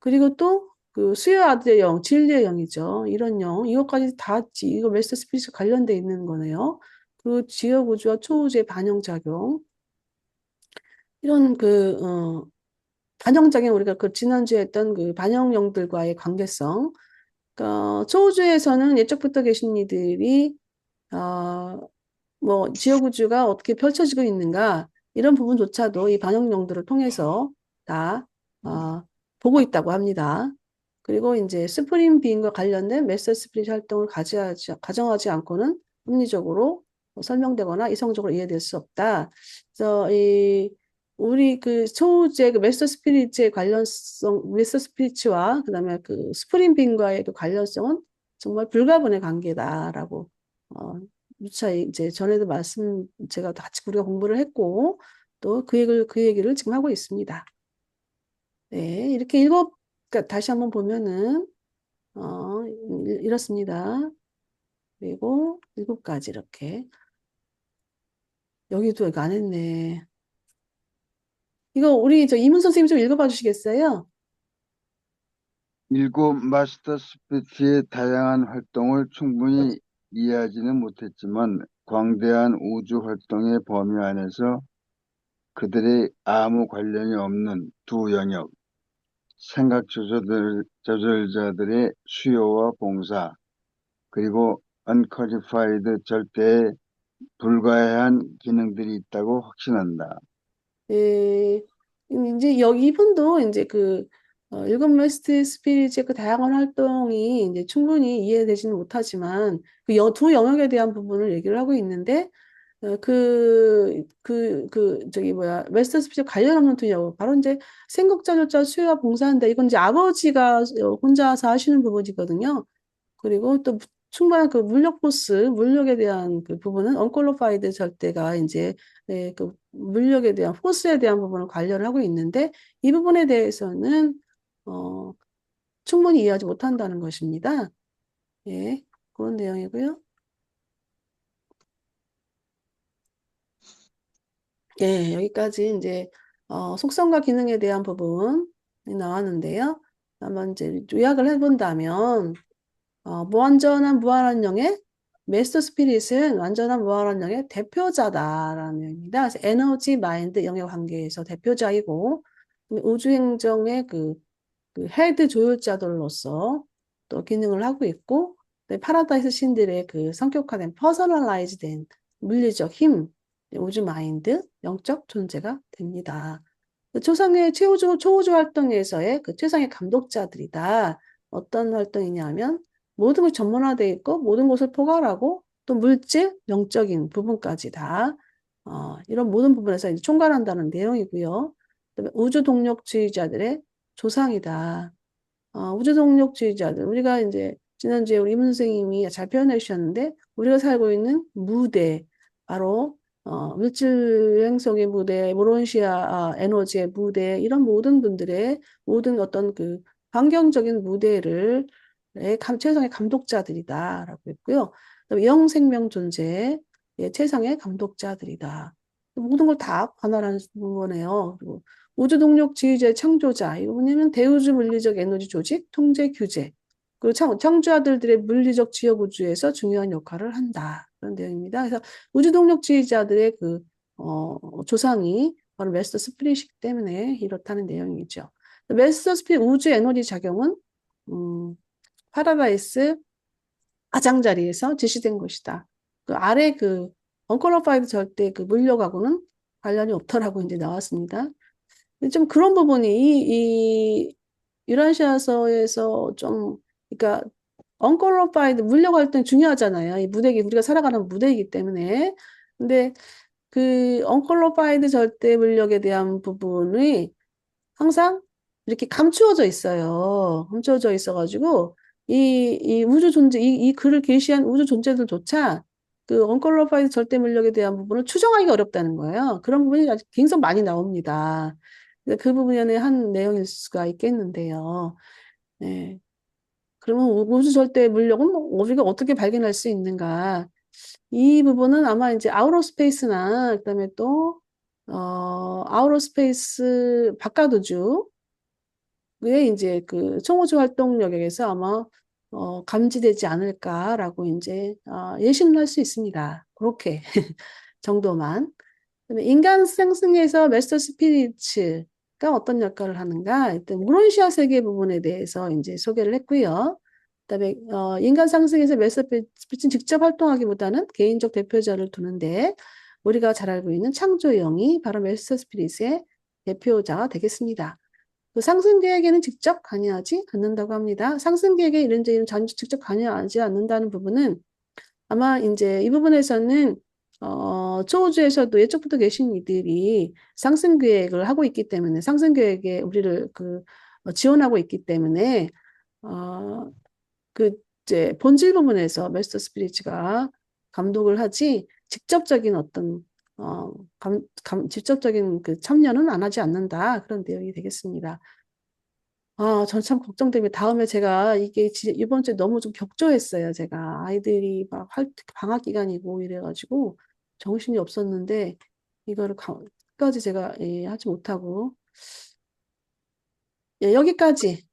S1: 그리고 또 그 수요 아들의 영, 진리의 영이죠. 이런 영, 이것까지 다 이거 메스터 스피릿 관련돼 있는 거네요. 그 지역 우주와 초우주의 반영 작용. 이런 반영작용 우리가 그 지난주에 했던 그 반영령들과의 관계성. 그러니까 초우주에서는 예적부터 계신 이들이 어, 뭐 지역 우주가 어떻게 펼쳐지고 있는가 이런 부분조차도 이 반영령들을 통해서 다 보고 있다고 합니다. 그리고 이제 스프링 비인과 관련된 메서 스프릿 활동을 가정하지 않고는 합리적으로 설명되거나 이성적으로 이해될 수 없다. 그래서 우리 그 초우제 그 메서 스피릿의 관련성, 메서 스피릿과 그다음에 그 스프링 비인과의 그 관련성은 정말 불가분의 관계다라고 무차히 이제 전에도 제가 같이 우리가 공부를 했고 또 그 얘기를 지금 하고 있습니다. 네, 이렇게 그러니까 다시 한번 보면은 이렇습니다. 그리고 7가지 이렇게 여기도 이거 안 했네. 이거 우리 저 이문 선생님 좀 읽어봐 주시겠어요?
S2: 일곱 마스터 스피릿의 다양한 활동을 충분히 이해하지는 못했지만 광대한 우주 활동의 범위 안에서 그들의 아무 관련이 없는 두 영역, 조절자들의 수요와 봉사, 그리고 unqualified 절대에 불가해한 기능들이 있다고 확신한다.
S1: 예, 이제 여기 이분도 이제 일곱 메스트 스피릿의 그 다양한 활동이 이제 충분히 이해되지는 못하지만 두 영역에 대한 부분을 얘기를 하고 있는데 저기 뭐야, 웨스턴 스피치 관련 없는 분야고, 바로 이제 생국자, 절자, 수요와 봉사인데, 이건 이제 아버지가 혼자서 하시는 부분이거든요. 그리고 또 충분한 그 물력 포스, 물력에 대한 그 부분은 언퀄리파이드 절대가 이제, 그 물력에 대한 포스에 대한 부분을 관련을 하고 있는데, 이 부분에 대해서는, 어, 충분히 이해하지 못한다는 것입니다. 예, 그런 내용이고요. 예, 여기까지 이제 속성과 기능에 대한 부분이 나왔는데요. 한번 이제 요약을 해본다면 무완전한 무한한령의 메스터 스피릿은 완전한 무한한령의 대표자다라는 의미입니다. 그래서 에너지, 마인드, 영의 관계에서 대표자이고 우주행정의 그 헤드 조율자들로서 또 기능을 하고 있고 파라다이스 신들의 그 성격화된 퍼서널라이즈된 물리적 힘, 우주 마인드, 영적 존재가 됩니다. 초상의 초우주 활동에서의 그 최상의 감독자들이다. 어떤 활동이냐면 모든 것이 전문화되어 있고 모든 것을 포괄하고 또 물질, 영적인 부분까지 다 이런 모든 부분에서 이제 총괄한다는 내용이고요. 그다음에 우주 동력주의자들의 조상이다. 우주동력주의자들. 우리가 이제 지난주에 우리 이문 선생님이 잘 표현해 주셨는데, 우리가 살고 있는 무대, 바로, 물질 행성의 무대, 모론시아 에너지의 무대, 이런 모든 분들의 모든 어떤 그 환경적인 무대를 최상의 감독자들이다라고 했고요. 그다음에 영생명 존재의 최상의 감독자들이다. 모든 걸 다 관할하는 거네요. 그리고 우주동력지휘자의 창조자, 이거 뭐냐면 대우주 물리적 에너지 조직, 통제, 규제, 그리고 창조자들의 물리적 지역 우주에서 중요한 역할을 한다. 그런 내용입니다. 그래서 우주동력지휘자들의 조상이 바로 메스터 스피릿이기 때문에 이렇다는 내용이죠. 메스터 스피릿 우주 에너지 작용은, 파라다이스 가장자리에서 지시된 것이다. 그 아래 언퀄리파이드 절대 그 물력하고는 관련이 없더라고 이제 나왔습니다. 좀 그런 부분이 유라시아서에서 좀 그러니까 언퀄리파이드 물력 활동 중요하잖아요. 이 무대기 우리가 살아가는 무대이기 때문에. 근데 그 언퀄리파이드 절대 물력에 대한 부분이 항상 이렇게 감추어져 있어요. 감추어져 있어가지고 이 우주 존재 이 글을 게시한 우주 존재들조차 그 언퀄리파이드 절대 물력에 대한 부분을 추정하기가 어렵다는 거예요. 그런 부분이 아주 굉장히 많이 나옵니다. 그 부분의 한 내용일 수가 있겠는데요. 네. 그러면 우주 절대 물력은 우리가 어떻게 발견할 수 있는가? 이 부분은 아마 이제 아우터 스페이스나 그다음에 또 아우터 스페이스 바깥 우주 왜 이제 그 청우주 활동 영역에서 아마 감지되지 않을까라고 이제 예심을 할 수 있습니다. 그렇게 정도만. 그다음에 인간 상승에서 메스터 스피리츠가 어떤 역할을 하는가? 일단 무론시아 세계 부분에 대해서 이제 소개를 했고요. 그다음에 인간 상승에서 메스터 스피리츠는 직접 활동하기보다는 개인적 대표자를 두는데 우리가 잘 알고 있는 창조영이 바로 메스터 스피릿의 대표자가 되겠습니다. 그 상승계에게는 직접 관여하지 않는다고 합니다. 상승계에게 이런 직접 관여하지 않는다는 부분은 아마 이제 이 부분에서는 초우주에서도 예적부터 계신 이들이 상승 계획을 하고 있기 때문에 상승 계획에 우리를 지원하고 있기 때문에 어, 그 이제 본질 부분에서 메스터 스피리츠가 감독을 하지 직접적인 어떤 직접적인 그 참여는 안 하지 않는다 그런 내용이 되겠습니다. 전 참 걱정됩니다. 다음에 제가 이게 이번 주에 너무 좀 격조했어요. 제가 아이들이 막 방학 기간이고 이래가지고 정신이 없었는데 이거를 끝까지 제가 하지 못하고 예, 여기까지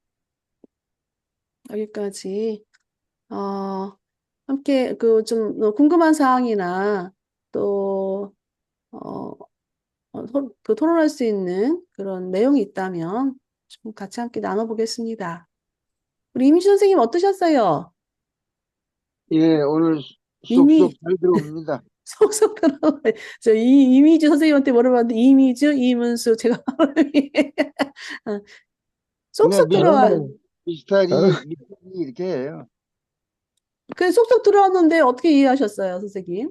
S1: 함께 그 좀 궁금한 사항이나 또 그 토론할 수 있는 그런 내용이 있다면 좀 같이 함께 나눠보겠습니다. 우리 이미지 선생님 어떠셨어요?
S2: 예, 오늘 쏙쏙
S1: 이미
S2: 잘 들어옵니다.
S1: 속속 들어요. 저 이미지 선생님한테 물어봤는데 이미주, 이문수 제가 어,
S2: 그냥
S1: 쏙쏙 들어와.
S2: 미스터리
S4: 저는
S2: 이렇게 해요.
S1: 그 쏙쏙 들어왔는데 어떻게 이해하셨어요, 선생님?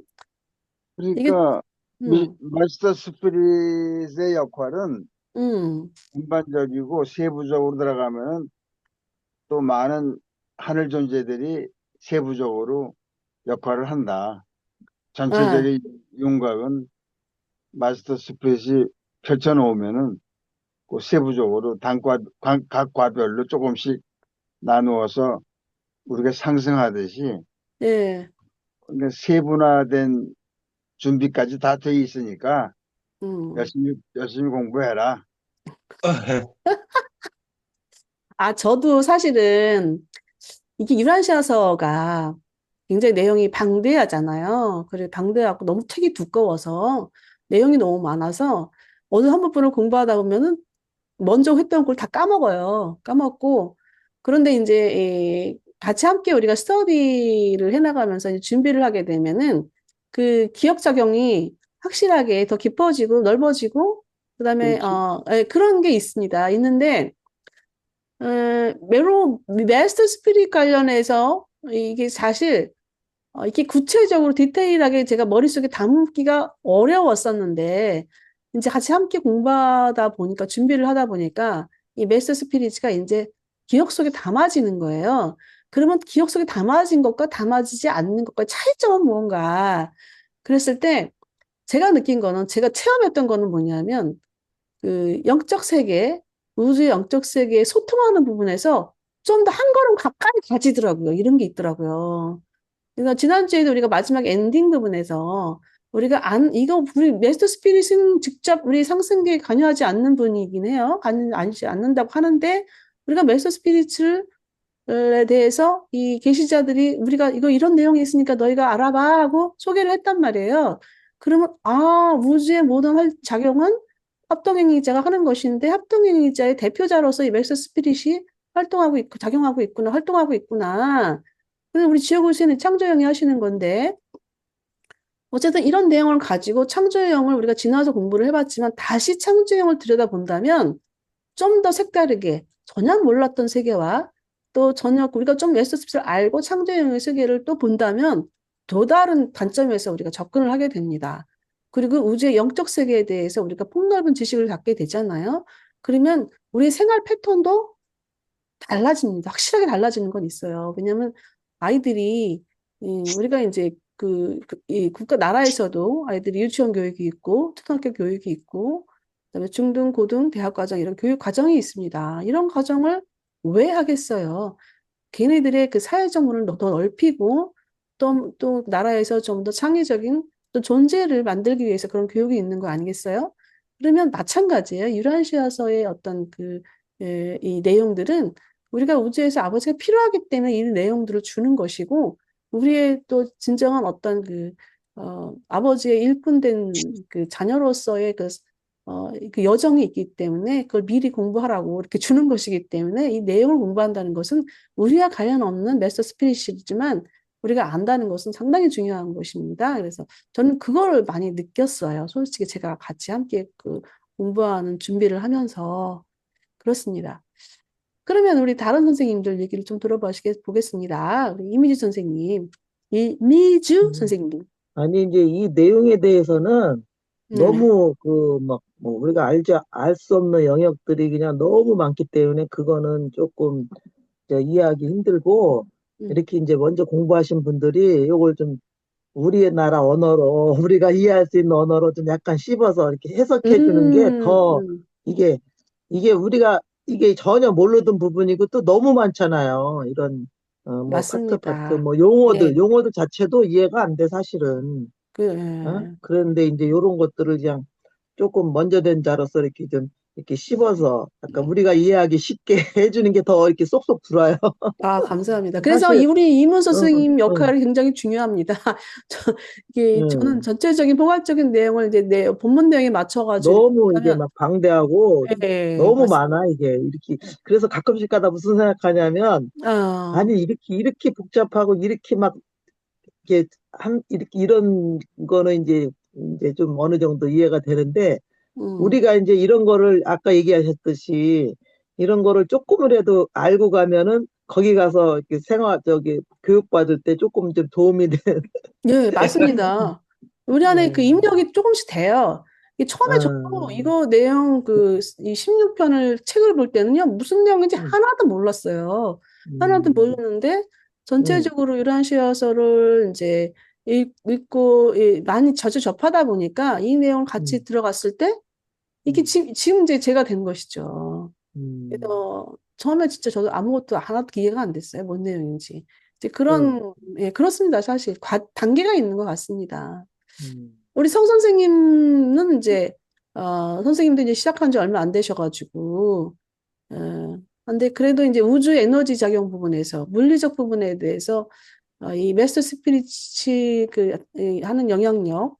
S1: 이게,
S2: 그러니까
S1: 음,
S2: 마스터 스피릿의 역할은
S1: 음,
S2: 전반적이고 세부적으로 들어가면은 또 많은 하늘 존재들이 세부적으로 역할을 한다.
S1: 아,
S2: 전체적인 윤곽은 마스터 스피릿이 펼쳐놓으면은 그 세부적으로 각 과별로 조금씩 나누어서 우리가 상승하듯이
S1: 예,
S2: 그러니까 세분화된 준비까지 다 돼 있으니까
S1: 음.
S2: 열심히 공부해라.
S1: 아, 저도 사실은 이게 유란시아서가 굉장히 내용이 방대하잖아요. 그래, 방대하고 너무 책이 두꺼워서 내용이 너무 많아서 어느 한 부분을 공부하다 보면은 먼저 했던 걸 다 까먹어요. 까먹고. 그런데 이제 같이 함께 우리가 스터디를 해나가면서 이제 준비를 하게 되면은 그 기억 작용이 확실하게 더 깊어지고 넓어지고 그다음에
S2: 그렇지.
S1: 그런 게 있습니다. 있는데 마스터 스피릿 관련해서 이게 사실 이게 구체적으로 디테일하게 제가 머릿속에 담기가 어려웠었는데, 이제 같이 함께 공부하다 보니까, 준비를 하다 보니까, 이 마스터 스피릿가 이제 기억 속에 담아지는 거예요. 그러면 기억 속에 담아진 것과 담아지지 않는 것과의 차이점은 무언가. 그랬을 때, 제가 느낀 거는, 제가 체험했던 거는 뭐냐면, 그 영적 세계, 우주의 영적 세계에 소통하는 부분에서 좀 더 한 걸음 가까이 가지더라고요. 이런 게 있더라고요. 그래서 지난주에도 우리가 마지막 엔딩 부분에서 우리가 이거 우리 메스터 스피릿은 직접 우리 상승기에 관여하지 않는 분이긴 해요. 관여하지 않는다고 하는데 우리가 메스터 스피릿을 대해서 이 계시자들이 우리가 이거 이런 내용이 있으니까 너희가 알아봐 하고 소개를 했단 말이에요. 그러면 우주의 모든 작용은 합동행위자가 하는 것인데 합동행위자의 대표자로서 이 메스터 스피릿이 활동하고 있고 작용하고 있구나 활동하고 있구나. 그래서 우리 지어구시는 창조영이 하시는 건데 어쨌든 이런 내용을 가지고 창조형을 우리가 지나서 공부를 해봤지만 다시 창조형을 들여다본다면 좀 더 색다르게 전혀 몰랐던 세계와 또 전혀 우리가 좀 에스토스를 알고 창조형의 세계를 또 본다면 또 다른 관점에서 우리가 접근을 하게 됩니다. 그리고 우주의 영적 세계에 대해서 우리가 폭넓은 지식을 갖게 되잖아요. 그러면 우리 생활 패턴도 달라집니다. 확실하게 달라지는 건 있어요. 왜냐하면 아이들이 우리가 이제 이 국가 나라에서도 아이들이 유치원 교육이 있고 초등학교 교육이 있고 그다음에 중등, 고등, 대학 과정 이런 교육 과정이 있습니다. 이런 과정을 왜 하겠어요? 걔네들의 그 사회적 문을 더 넓히고 또 나라에서 좀 더 창의적인 또 존재를 만들기 위해서 그런 교육이 있는 거 아니겠어요? 그러면 마찬가지예요. 유란시아서의 어떤 이 내용들은 우리가 우주에서 아버지가 필요하기 때문에 이 내용들을 주는 것이고 우리의 또 진정한 어떤 아버지의 일꾼된 그 자녀로서의 그 여정이 있기 때문에 그걸 미리 공부하라고 이렇게 주는 것이기 때문에 이 내용을 공부한다는 것은 우리와 관련 없는 메스터 스피릿이지만 우리가 안다는 것은 상당히 중요한 것입니다. 그래서 저는 그걸 많이 느꼈어요. 솔직히 제가 같이 함께 공부하는 준비를 하면서 그렇습니다. 그러면 우리 다른 선생님들 얘기를 좀 보겠습니다. 우리 이미주 선생님, 이미주
S4: 음.
S1: 선생님.
S4: 아니, 이제 이 내용에 대해서는
S1: 네.
S4: 너무 우리가 알 수 없는 영역들이 그냥 너무 많기 때문에 그거는 조금 이제 이해하기 힘들고,
S1: 음,
S4: 이렇게 이제 먼저 공부하신 분들이 이걸 좀 우리의 나라 언어로, 우리가 이해할 수 있는 언어로 좀 약간 씹어서 이렇게 해석해 주는 게
S1: 음,
S4: 더
S1: 음,
S4: 이게, 이게 우리가 이게 전혀 모르던 부분이고 또 너무 많잖아요. 이런, 뭐 파트,
S1: 맞습니다.
S4: 뭐
S1: 네.
S4: 용어들 자체도 이해가 안 돼, 사실은. 어?
S1: 예.
S4: 그런데 이제 이런 것들을 그냥 조금 먼저 된 자로서 이렇게 좀 이렇게 씹어서 약간 우리가 이해하기 쉽게 해주는 게 더 이렇게 쏙쏙 들어요.
S1: 감사합니다. 그래서
S4: 사실,
S1: 우리 이문서
S4: 응,
S1: 선생님
S4: 응,
S1: 역할이 굉장히 중요합니다. 저는
S4: 응.
S1: 전체적인 포괄적인 내용을 이제 본문 내용에 맞춰가지고
S4: 너무 이게
S1: 하면,
S4: 막 방대하고
S1: 예,
S4: 너무
S1: 맞습니다.
S4: 많아, 이게. 이렇게. 그래서 가끔씩 가다 무슨 생각하냐면,
S1: 어,
S4: 아니, 이렇게 복잡하고 이렇게 막, 이렇게 이런 거는 이제 좀 어느 정도 이해가 되는데,
S1: 음,
S4: 우리가 이제 이런 거를 아까 얘기하셨듯이 이런 거를 조금이라도 알고 가면은 거기 가서 이렇게 교육받을 때 조금 좀 도움이 돼.
S1: 예, 맞습니다. 우리 안에 그
S4: 네.
S1: 입력이 조금씩 돼요. 처음에 저도
S4: 아,
S1: 이거 내용 이 16편을 책을 볼 때는요, 무슨 내용인지
S4: 음,
S1: 하나도 몰랐어요. 하나도
S4: 음,
S1: 모르는데,
S4: 음,
S1: 전체적으로 유란시아서를 이제 읽고 많이 자주 접하다 보니까 이 내용을 같이
S4: 음,
S1: 들어갔을 때, 이게
S4: 음,
S1: 지금 이제 제가 된 것이죠.
S4: 음,
S1: 그래서 처음에 진짜 저도 아무것도 하나도 이해가 안 됐어요. 뭔 내용인지. 이제
S4: 그,
S1: 예, 그렇습니다. 사실. 단계가 있는 것 같습니다.
S4: 음,
S1: 우리 성 선생님은 이제, 선생님도 이제 시작한 지 얼마 안 되셔가지고, 근데 그래도 이제 우주 에너지 작용 부분에서, 물리적 부분에 대해서, 이 메스터 스피릿이 하는 영향력,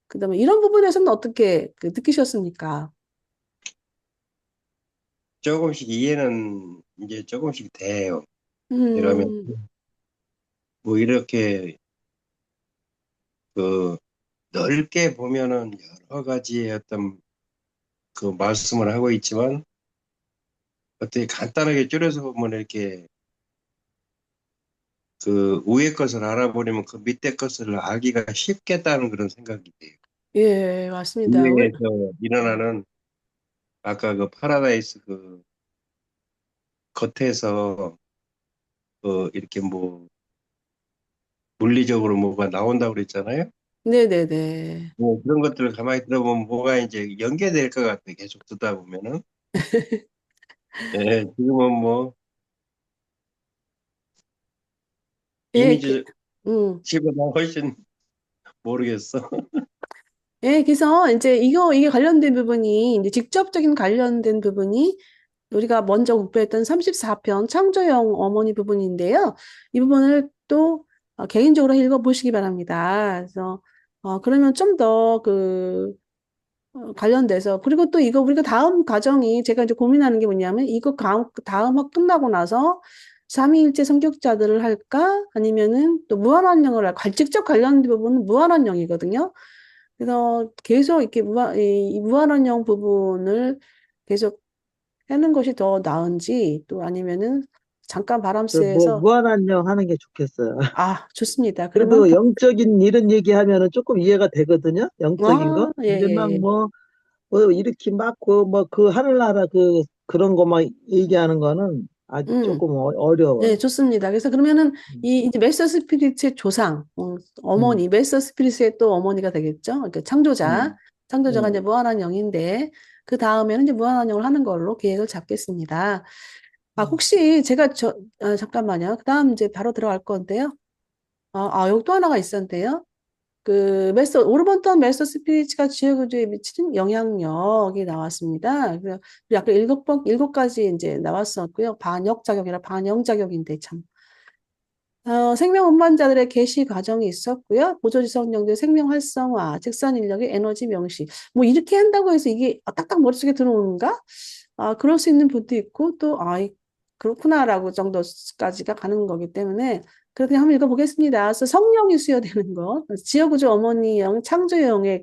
S1: 그다음에 이런 부분에서는 어떻게 느끼셨습니까?
S5: 조금씩 이해는 이제 조금씩 돼요. 그러면
S1: 음,
S5: 뭐 이렇게 그 넓게 보면은 여러 가지의 어떤 그 말씀을 하고 있지만 어떻게 간단하게 줄여서 보면 이렇게 그 위에 것을 알아버리면 그 밑에 것을 알기가 쉽겠다는 그런 생각이 돼요.
S1: 예, 맞습니다.
S5: 위에서 일어나는 아까 그 파라다이스 그 겉에서 이렇게 뭐 물리적으로 뭐가 나온다고 그랬잖아요.
S1: 네네네.
S5: 뭐 그런 것들을 가만히 들어보면 뭐가 이제 연계될 것 같아. 계속 듣다 보면은. 예, 지금은 뭐
S1: 예,
S5: 이미지
S1: 음.
S5: 치고는 훨씬 모르겠어.
S1: 예, 그래서 이제 이게 관련된 부분이, 이제 직접적인 관련된 부분이 우리가 먼저 공부했던 34편 창조형 어머니 부분인데요. 이 부분을 또 개인적으로 읽어보시기 바랍니다. 그래서, 그러면 좀 더 관련돼서, 그리고 또 이거 우리가 다음 과정이 제가 이제 고민하는 게 뭐냐면, 이거 다음 학 끝나고 나서 삼위일체 성격자들을 할까? 아니면은 또 무한환영을 할까? 직접 관련된 부분은 무한환영이거든요. 그래서 계속 이렇게 이 무한원형 부분을 계속 하는 것이 더 나은지 또 아니면은 잠깐 바람
S4: 뭐,
S1: 쐬서
S4: 무한안녕 하는 게 좋겠어요.
S1: 좋습니다. 그러면
S4: 그래도 영적인 이런 얘기하면은 조금 이해가 되거든요. 영적인 거.
S1: 예,
S4: 이제
S1: 예,
S4: 막
S1: 예.
S4: 뭐 이렇게 그 하늘나라 그런 거만 얘기하는 거는 아주
S1: 음,
S4: 조금
S1: 네,
S4: 어려워요.
S1: 좋습니다. 그래서 그러면은
S4: 음,
S1: 이 이제 메서 스피릿의 조상,
S4: 음,
S1: 어머니, 메서 스피릿의 또 어머니가 되겠죠. 그러니까
S4: 음,
S1: 창조자가 이제
S4: 음,
S1: 무한한 영인데 그 다음에는 이제 무한한 영을 하는 걸로 계획을 잡겠습니다.
S4: 음.
S1: 혹시 제가 잠깐만요. 그 다음 이제 바로 들어갈 건데요. 여기 또 하나가 있었는데요. 오르번턴 메서 스피리츠가 지역구조에 미치는 영향력이 나왔습니다. 그래서 아까 일곱 가지 이제 나왔었고요. 반역작용이라 반영작용인데 참. 생명 운반자들의 개시 과정이 있었고요. 보조지성령들의 생명 활성화, 직선 인력의 에너지 명시. 뭐 이렇게 한다고 해서 이게 딱딱 머릿속에 들어오는가? 그럴 수 있는 분도 있고 또 그렇구나라고 정도까지가 가는 거기 때문에 그렇게 한번 읽어보겠습니다. 그래서 성령이 수여되는 것, 지어구조 어머니형, 창조형의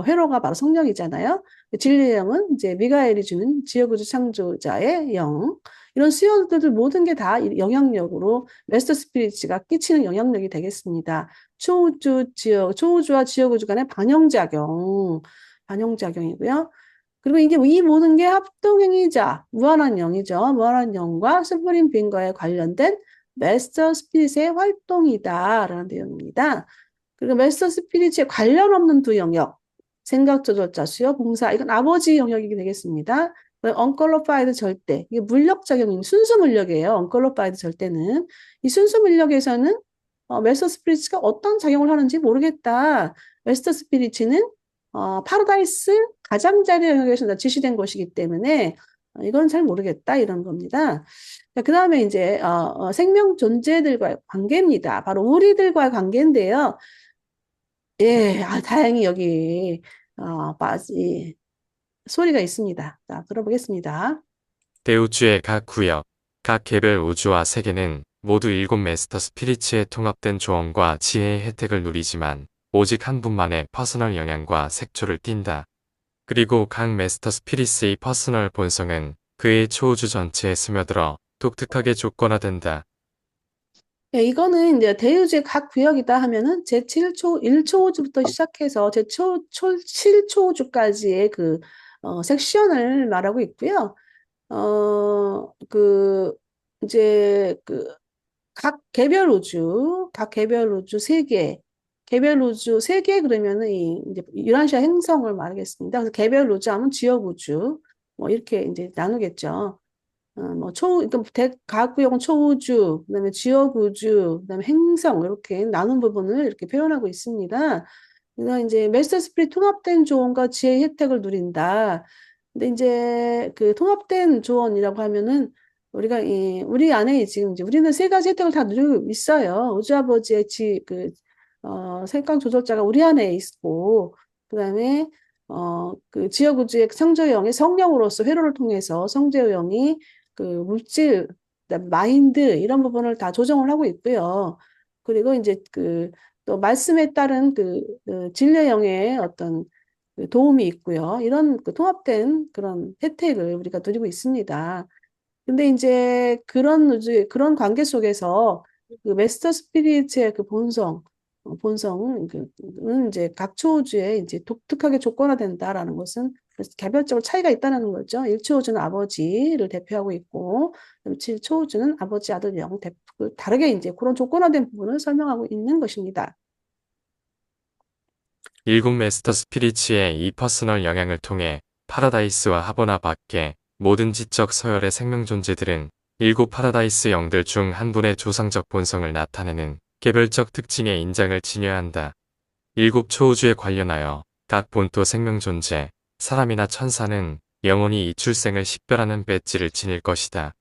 S1: 회로가 바로 성령이잖아요. 진리의 영은 이제 미가엘이 주는 지어구조 창조자의 영. 이런 수요들들 모든 게 다 영향력으로 메스터 스피리츠가 끼치는 영향력이 되겠습니다. 초우주와 지역우주 간의 반영작용이고요. 그리고 이게 이 모든 게 합동행위자, 무한한 영이죠. 무한한 영과 스프링 빈과에 관련된 메스터 스피릿의 활동이다라는 내용입니다. 그리고 메스터 스피릿에 관련 없는 두 영역, 생각 조절자, 수요, 봉사, 이건 아버지 영역이 되겠습니다. 언컬러파이드 절대, 이게 물력작용이 순수 물력이에요. 언컬러파이드 절대는. 이 순수 물력에서는 메스터 스피릿가 어떤 작용을 하는지 모르겠다. 메스터 스피릿은 파라다이스 가장자리 영역에서 지시된 것이기 때문에 이건 잘 모르겠다 이런 겁니다. 그 다음에 이제 생명 존재들과의 관계입니다. 바로 우리들과의 관계인데요. 예, 다행히 여기 빠지 소리가 있습니다. 자, 들어보겠습니다.
S3: 대우주의 각 구역, 각 개별 우주와 세계는 모두 7 마스터 스피리츠의 통합된 조언과 지혜의 혜택을 누리지만 오직 한 분만의 퍼스널 영향과 색초를 띈다. 그리고 각 마스터 스피리츠의 퍼스널 본성은 그의 초우주 전체에 스며들어 독특하게 조건화된다.
S1: 예, 이거는 이제 대우주의 각 구역이다 하면은 제7초, 1초우주부터 시작해서 제7초우주까지의 그, 섹션을 말하고 있고요. 그, 이제 그, 각 개별 우주 세개 개별 우주 세개 그러면은 이제 유라시아 행성을 말하겠습니다. 그래서 개별 우주 하면 지역 우주, 뭐 이렇게 이제 나누겠죠. 뭐 그러니까 가구역은 초우주, 그다음에 지역우주, 그다음에 행성 이렇게 나눈 부분을 이렇게 표현하고 있습니다. 그래서 이제 메스터 스피릿 통합된 조언과 지혜 혜택을 누린다. 근데 이제 그 통합된 조언이라고 하면은 우리가 우리 안에 지금 이제 우리는 세 가지 혜택을 다 누리고 있어요. 우주 아버지의 색강 조절자가 우리 안에 있고, 그다음에 그 지역 우주의 창조형의 성령으로서 회로를 통해서 성제형이 그 물질, 그다음에 마인드 이런 부분을 다 조정을 하고 있고요. 그리고 이제 그 또 말씀에 따른 진리형의 어떤 그 도움이 있고요. 이런 그 통합된 그런 혜택을 우리가 누리고 있습니다. 근데 이제 그런 관계 속에서 그 메스터 스피릿의 그 본성은 이제 각 초우주에 이제 독특하게 조건화된다라는 것은 개별적으로 차이가 있다는 거죠. 1초우주는 아버지를 대표하고 있고, 7초우주는 아버지, 아들, 영, 다르게 이제 그런 조건화된 부분을 설명하고 있는 것입니다.
S3: 일곱 메스터 스피리츠의 이 퍼스널 영향을 통해 파라다이스와 하버나 밖에 모든 지적 서열의 생명 존재들은 일곱 파라다이스 영들 중 한 분의 조상적 본성을 나타내는 개별적 특징의 인장을 지녀한다. 일곱 초우주에 관련하여 각 본토 생명 존재, 사람이나 천사는 영원히 이 출생을 식별하는 배지를 지닐 것이다.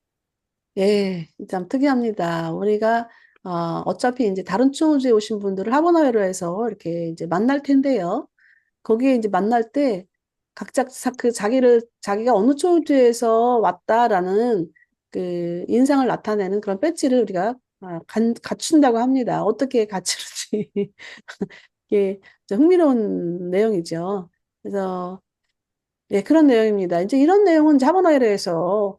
S1: 예, 참 특이합니다. 우리가 어차피 이제 다른 초우주에 오신 분들을 하버나회로에서 이렇게 이제 만날 텐데요. 거기에 이제 만날 때 각자 자기가 어느 초우주에서 왔다라는 그 인상을 나타내는 그런 배지를 우리가 갖춘다고 합니다. 어떻게 갖추는지 이게 좀 흥미로운 내용이죠. 그래서 예, 그런 내용입니다. 이제 이런 내용은 자본화일에서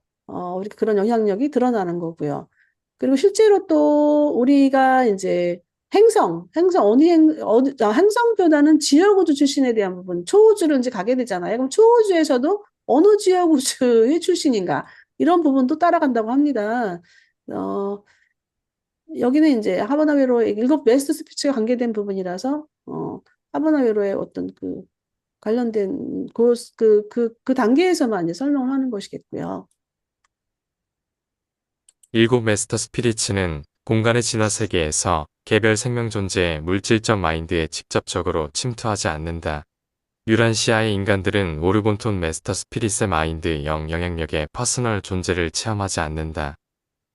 S1: 우리 그런 영향력이 드러나는 거고요. 그리고 실제로 또 우리가 이제 행성보다는 지역우주 출신에 대한 부분, 초우주를 이제 가게 되잖아요. 그럼 초우주에서도 어느 지역우주의 출신인가 이런 부분도 따라간다고 합니다. 어, 여기는 이제 하버나웨로의 일곱 베스트 스피치가 관계된 부분이라서 하버나웨로의 어떤 그 관련된 그 단계에서만 이제 설명을 하는 것이겠고요.
S3: 일곱 메스터 스피리츠는 공간의 진화 세계에서 개별 생명 존재의 물질적 마인드에 직접적으로 침투하지 않는다. 유란시아의 인간들은 오르본톤 메스터 스피릿의 마인드 영 영향력의 퍼스널 존재를 체험하지 않는다.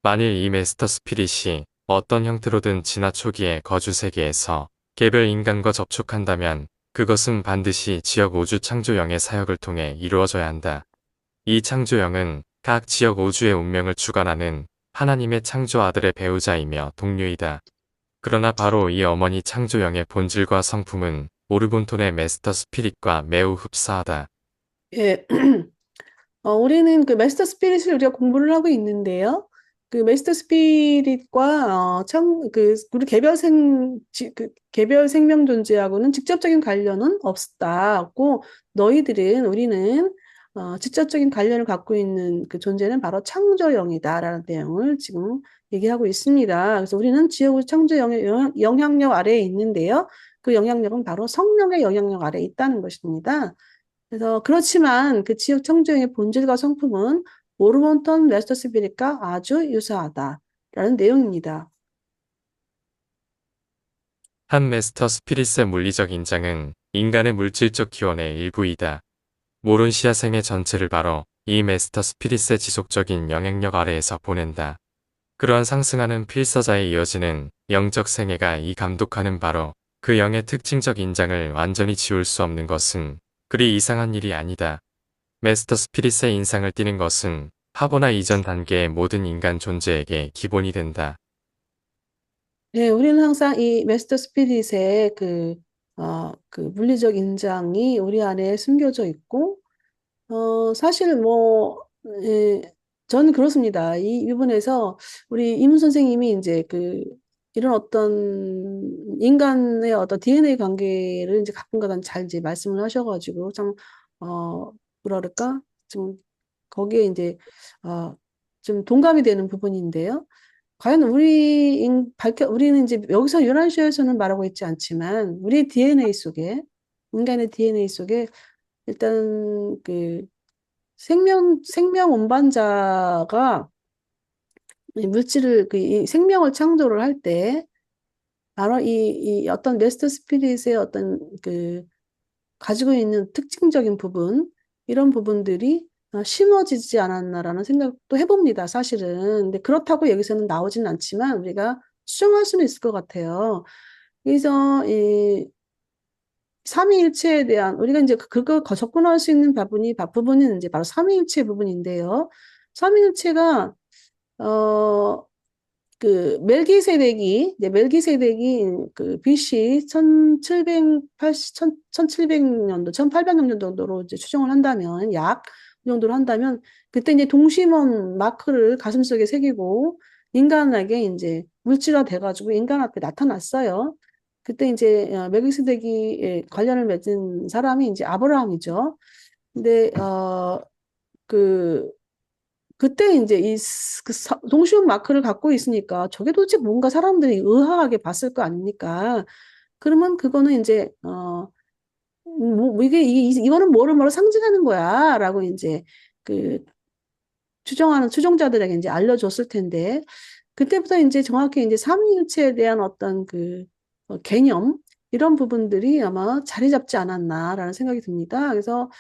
S3: 만일 이 메스터 스피릿이 어떤 형태로든 진화 초기의 거주 세계에서 개별 인간과 접촉한다면 그것은 반드시 지역 우주 창조영의 사역을 통해 이루어져야 한다. 이 창조영은 각 지역 우주의 운명을 주관하는 하나님의 창조 아들의 배우자이며 동료이다. 그러나 바로 이 어머니 창조영의 본질과 성품은 오르본톤의 메스터 스피릿과 매우 흡사하다.
S1: 예, 우리는 그 메스터 스피릿을 우리가 공부를 하고 있는데요. 그 메스터 스피릿과 우리 개별 생명 존재하고는 직접적인 관련은 없다고 우리는 직접적인 관련을 갖고 있는 그 존재는 바로 창조영이다라는 내용을 지금 얘기하고 있습니다. 그래서 우리는 지역의 창조영의 영향력 아래에 있는데요. 그 영향력은 바로 성령의 영향력 아래에 있다는 것입니다. 그래서 그렇지만 그 지역 청정의 본질과 성품은 모르몬턴 메스터 스피릿과 아주 유사하다라는 내용입니다.
S3: 한 메스터 스피릿의 물리적 인장은 인간의 물질적 기원의 일부이다. 모론시아 생애 전체를 바로 이 메스터 스피릿의 지속적인 영향력 아래에서 보낸다. 그러한 상승하는 필사자에 이어지는 영적 생애가 이 감독하는 바로 그 영의 특징적 인장을 완전히 지울 수 없는 것은 그리 이상한 일이 아니다. 메스터 스피릿의 인상을 띠는 것은 하버나 이전 단계의 모든 인간 존재에게 기본이 된다.
S1: 네, 우리는 항상 이 메스터 스피릿의 그 물리적 인장이 우리 안에 숨겨져 있고, 사실 뭐, 예, 저는 그렇습니다. 이 부분에서 우리 이문 선생님이 이제 이런 어떤 인간의 어떤 DNA 관계를 이제 가끔가다 잘 이제 말씀을 하셔가지고 참, 뭐라 그럴까? 좀 거기에 이제, 어, 좀 동감이 되는 부분인데요. 과연 우리는 이제 여기서 유란시에서는 말하고 있지 않지만 우리 DNA 속에, 인간의 DNA 속에 일단 생명 운반자가 이 물질을, 이 생명을 창조를 할 때, 바로 이 어떤 메스터 스피릿의 어떤 가지고 있는 특징적인 부분, 이런 부분들이 심어지지 않았나라는 생각도 해봅니다, 사실은. 근데 그렇다고 여기서는 나오지는 않지만 우리가 수정할 수는 있을 것 같아요. 그래서 이 삼위일체에 대한 우리가 이제 그걸 접근할 수 있는 부분은 이제 바로 삼위일체 부분인데요. 삼위일체가 어 멜기세덱이 BC 1700년도, 1800년 정도로 이제 추정을 한다면, 약 그 정도로 한다면, 그때 이제 동심원 마크를 가슴속에 새기고, 인간에게 이제 물질화 돼가지고 인간 앞에 나타났어요. 그때 이제 멜기세덱이 관련을 맺은 사람이 이제 아브라함이죠. 근데, 그, 그때 이제 동시온 마크를 갖고 있으니까 저게 도대체 뭔가 사람들이 의아하게 봤을 거 아닙니까? 그러면 그거는 이제 이거는 뭐를 상징하는 거야라고 이제 그 추정하는 추종자들에게 이제 알려줬을 텐데, 그때부터 이제 정확히 이제 삼위일체에 대한 어떤 개념, 이런 부분들이 아마 자리 잡지 않았나라는 생각이 듭니다. 그래서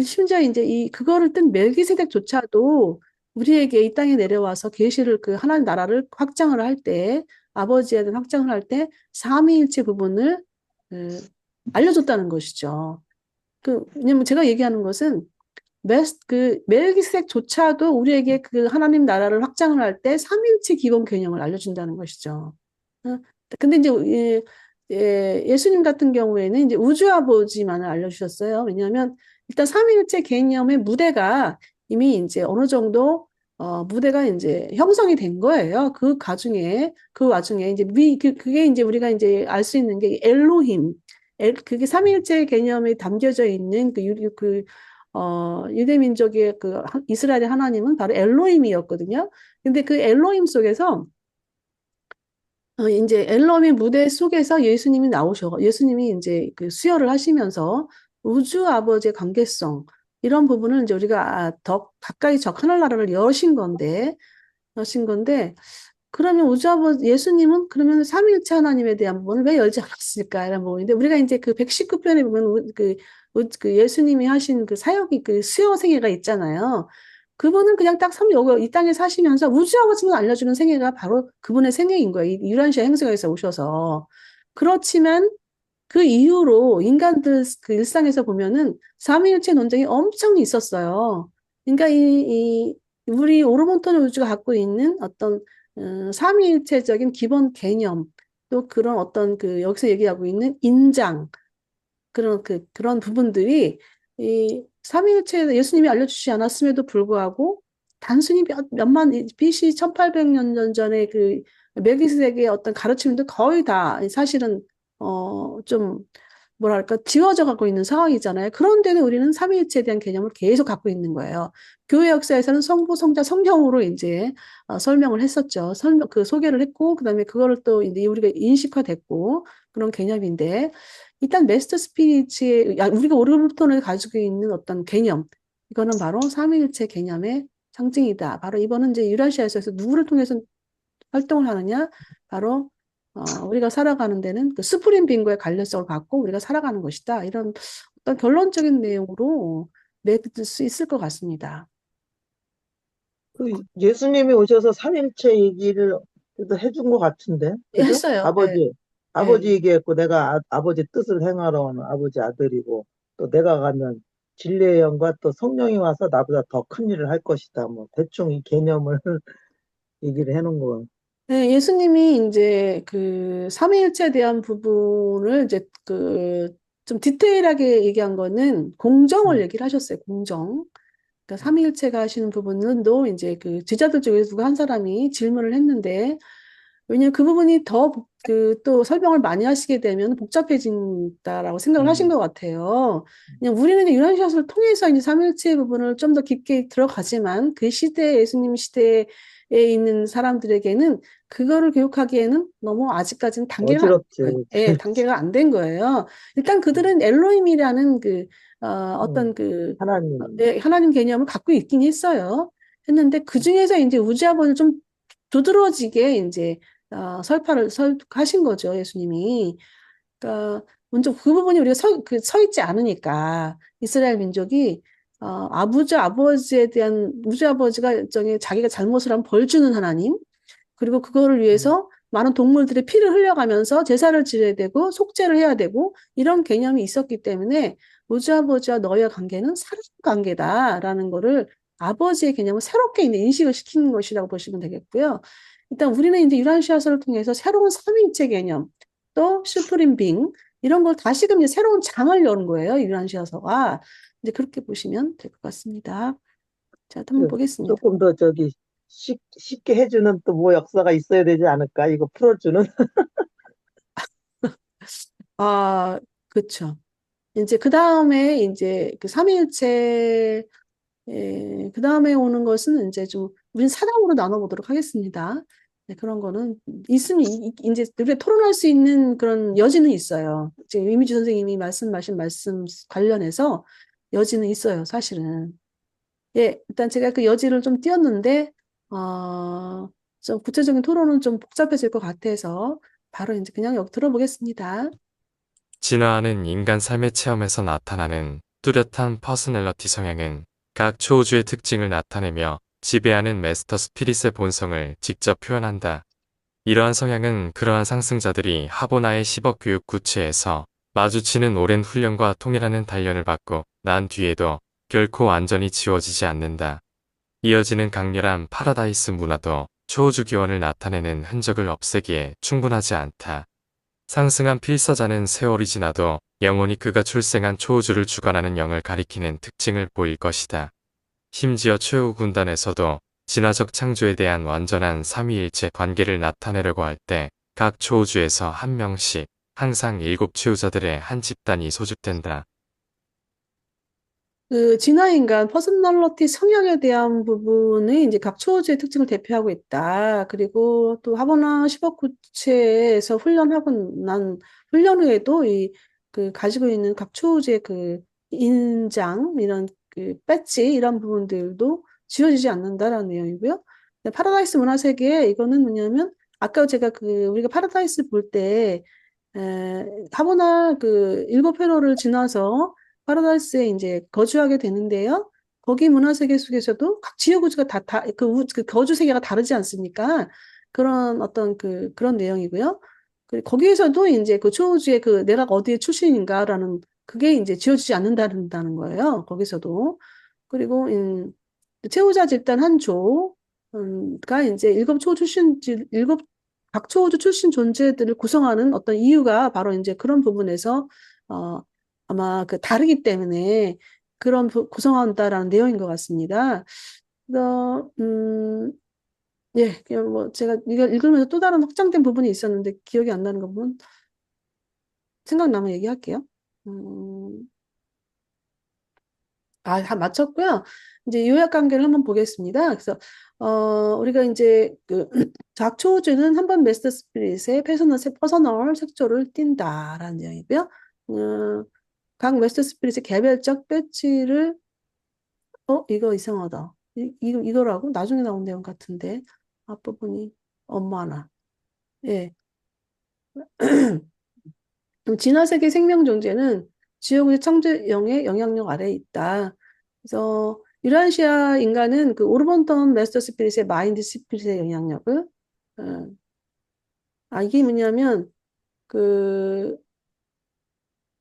S1: 심지어 이제 그거를 뜬 멜기세덱조차도 우리에게 이 땅에 내려와서 계시를 하나님 나라를 확장을 할 때, 아버지에 대한 확장을 할 때 삼위일체 부분을 그, 알려줬다는 것이죠. 왜냐면 제가 얘기하는 것은 멜기세덱조차도 우리에게 하나님 나라를 확장을 할 때 삼위일체 기본 개념을 알려준다는 것이죠. 어, 근데 이제 예수님 같은 경우에는 이제 우주 아버지만을 알려주셨어요. 왜냐하면 일단 삼위일체 개념의 무대가 이미 이제 어느 정도 무대가 이제 형성이 된 거예요. 그 와중에 이제 그게 이제 우리가 이제 알 수 있는 게 엘로힘, 그게 삼위일체 개념에 담겨져 있는 유대 민족의 이스라엘의 하나님은 바로 엘로힘이었거든요. 근데 그 엘로힘 속에서 이제 엘롬의 무대 속에서 예수님이 이제 수혈을 하시면서 우주 아버지의 관계성, 이런 부분을 이제 우리가 더 가까이 하늘나라를 여신 건데, 그러면 예수님은 그러면 삼위일체 하나님에 대한 부분을 왜 열지 않았을까? 이런 부분인데, 우리가 이제 119편에 보면 예수님이 하신 사역이 수요 생애가 있잖아요. 그분은 그냥 딱 이 땅에 사시면서 우주 아버지만 알려주는 생애가 바로 그분의 생애인 거예요. 이 유란시아 행성에서 오셔서. 그렇지만 그 이후로 인간들 일상에서 보면은 삼위일체 논쟁이 엄청 있었어요. 그러니까 우리 오르몬토네 우주가 갖고 있는 어떤 삼위일체적인 기본 개념, 또 그런 어떤 여기서 얘기하고 있는 인장, 그런 부분들이 이 삼위일체에 예수님이 알려주지 않았음에도 불구하고 단순히 BC 1800년 전에 멜기세덱의 어떤 가르침도 거의 다 사실은 좀 뭐랄까 지워져 가고 있는 상황이잖아요. 그런데도 우리는 삼위일체에 대한 개념을 계속 갖고 있는 거예요. 교회 역사에서는 성부, 성자, 성령으로 이제 설명을 했었죠. 소개를 했고, 그다음에 그거를 또 이제 우리가 인식화됐고, 그런 개념인데, 일단 메스터 스피릿의 우리가 오르부터는 가지고 있는 어떤 개념, 이거는 바로 삼위일체 개념의 상징이다. 바로 이번은 이제 유라시아에서 누구를 통해서 활동을 하느냐? 바로 우리가 살아가는 데는 스프링 빙고의 관련성을 갖고 우리가 살아가는 것이다. 이런 어떤 결론적인 내용으로 맺을 수 있을 것 같습니다.
S4: 그 예수님이 오셔서 삼일체 얘기를 그래도 해준 것 같은데,
S1: 예,
S4: 그죠?
S1: 했어요. 예,
S4: 아버지
S1: 예.
S4: 얘기했고, 내가 아버지 뜻을 행하러 오는 아버지 아들이고, 또 내가 가면 진리의 영과 또 성령이 와서 나보다 더 큰 일을 할 것이다. 뭐 대충 이 개념을 얘기를 해놓은 거.
S1: 네, 예수님이 이제 삼위일체에 대한 부분을 이제 좀 디테일하게 얘기한 거는 공정을
S4: 음,
S1: 얘기를 하셨어요. 공정. 그러니까 삼위일체가 하시는 부분도 이제 그 제자들 중에서 누가 한 사람이 질문을 했는데, 왜냐면 그 부분이 더 또 설명을 많이 하시게 되면 복잡해진다라고 생각을 하신
S4: 음,
S1: 것 같아요. 그냥 우리는 이제 유란시아서를 통해서 이제 삼일체 부분을 좀 더 깊게 들어가지만 그 시대, 예수님 시대에 있는 사람들에게는 그거를 교육하기에는 너무 아직까지는 단계가 안 된
S4: 어지럽지.
S1: 거예요. 예, 단계가 안 된 거예요. 일단 그들은 엘로힘이라는 어떤
S4: 음, 하나님.
S1: 예, 하나님 개념을 갖고 있긴 했어요. 했는데 그 중에서 이제 우주아버지를 좀 두드러지게 이제 설파를 설하신 거죠, 예수님이. 그러니까 먼저 그 부분이 우리가 서 있지 않으니까 이스라엘 민족이 아버지에 대한 우주아버지가 일종의 자기가 잘못을 하면 벌 주는 하나님, 그리고 그거를
S4: 음,
S1: 위해서 많은 동물들의 피를 흘려가면서 제사를 지내야 되고 속죄를 해야 되고 이런 개념이 있었기 때문에 우주 아버지와 너희의 관계는 사랑 관계다라는 거를 아버지의 개념을 새롭게 이제 인식을 시키는 것이라고 보시면 되겠고요. 일단 우리는 이제 유란시아서를 통해서 새로운 삼위일체 개념, 또 슈프림 빙 이런 걸 다시금 이제 새로운 장을 여는 거예요. 유란시아서가 이제 그렇게 보시면 될 것 같습니다. 자, 한번
S4: 그
S1: 보겠습니다.
S4: 조금 더 쉽게 해주는 또 뭐 역사가 있어야 되지 않을까? 이거 풀어주는.
S1: 아, 그렇죠. 이제 그 다음에 이제 그 삼위일체 그 다음에 오는 것은 이제 좀 우린 사당으로 나눠보도록 하겠습니다. 네, 그런 거는 있으면 이제 우리가 토론할 수 있는 그런 여지는 있어요. 지금 이미주 선생님이 말씀하신 말씀 관련해서 여지는 있어요, 사실은. 예, 일단 제가 그 여지를 좀 띄웠는데 좀 구체적인 토론은 좀 복잡해질 것 같아서 바로 이제 그냥 여기 들어보겠습니다.
S3: 진화하는 인간 삶의 체험에서 나타나는 뚜렷한 퍼스널러티 성향은 각 초우주의 특징을 나타내며 지배하는 마스터 스피릿의 본성을 직접 표현한다. 이러한 성향은 그러한 상승자들이 하보나의 10억 교육 구체에서 마주치는 오랜 훈련과 통일하는 단련을 받고 난 뒤에도 결코 완전히 지워지지 않는다. 이어지는 강렬한 파라다이스 문화도 초우주 기원을 나타내는 흔적을 없애기에 충분하지 않다. 상승한 필사자는 세월이 지나도 영원히 그가 출생한 초우주를 주관하는 영을 가리키는 특징을 보일 것이다. 심지어 최후 군단에서도 진화적 창조에 대한 완전한 삼위일체 관계를 나타내려고 할 때 각 초우주에서 한 명씩 항상 7 최후자들의 한 집단이 소집된다.
S1: 그 진화인간 퍼스널리티 성향에 대한 부분이 이제 각 초호주의 특징을 대표하고 있다. 그리고 또 하버나 10억 구체에서 훈련하고 난 훈련 후에도 이 그 가지고 있는 각 초호주의 그 인장 이런 그 배지 이런 부분들도 지워지지 않는다라는 내용이고요. 근데 파라다이스 문화 세계에 이거는 뭐냐면 아까 제가 우리가 파라다이스 볼 때 하버나 그 일곱 회로를 지나서 파라다이스에 이제 거주하게 되는데요. 거기 문화 세계 속에서도 각 지역 우주가 그 거주 세계가 다르지 않습니까? 그런 어떤 그런 내용이고요. 그리고 거기에서도 이제 그 초우주의 내가 어디에 출신인가라는 그게 이제 지어지지 않는다는 거예요. 거기서도. 그리고 최우자 집단 한 조가 이제 일곱 각초우주 출신 존재들을 구성하는 어떤 이유가 바로 이제 그런 부분에서 어, 아마 다르기 때문에 그런 구성한다라는 내용인 것 같습니다. 그래서 예, 그냥 뭐 제가 이걸 읽으면서 또 다른 확장된 부분이 있었는데 기억이 안 나는 거 보면 생각나면 얘기할게요. 음, 다 마쳤고요. 이제 요약 관계를 한번 보겠습니다. 그래서 우리가 이제 작초우주는 한번 메스터 스피릿의 퍼서널 색조를 띈다라는 내용이고요. 어, 각 메스터 스피릿의 개별적 배지를 이거 이상하다. 이거라고? 나중에 나온 내용 같은데 앞부분이 엄마나 예. 그럼 진화세계 생명 존재는 지옥의 창조영의 영향력 아래에 있다. 그래서 유란시아 인간은 그 오르본턴 마스터 스피릿의 마인드 스피릿의 영향력을 어, 이게 뭐냐면 그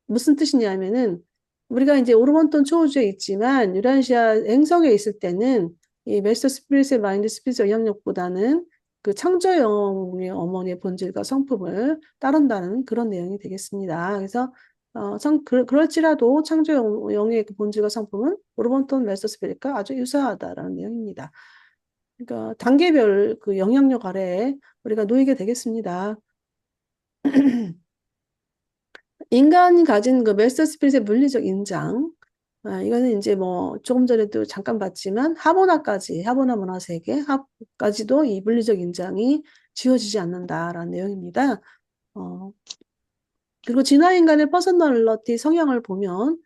S1: 무슨 뜻이냐면은 우리가 이제 오르몬톤 초우주에 있지만 유란시아 행성에 있을 때는 이 메스터 스피릿의 마인드 스피릿 영향력보다는 그 창조 영혼의 어머니의 본질과 성품을 따른다는 그런 내용이 되겠습니다. 그래서 그럴지라도 창조 영의 그 본질과 성품은 오르본톤 멜서스필과 아주 유사하다라는 내용입니다. 그러니까 단계별 그 영향력 아래에 우리가 놓이게 되겠습니다. 인간이 가진 그 멜서스필의 물리적 인장, 이거는 이제 뭐 조금 전에도 잠깐 봤지만 하보나 문화 세계, 합까지도 이 물리적 인장이 지워지지 않는다라는 내용입니다. 어, 그리고 진화 인간의 퍼스널리티 성향을 보면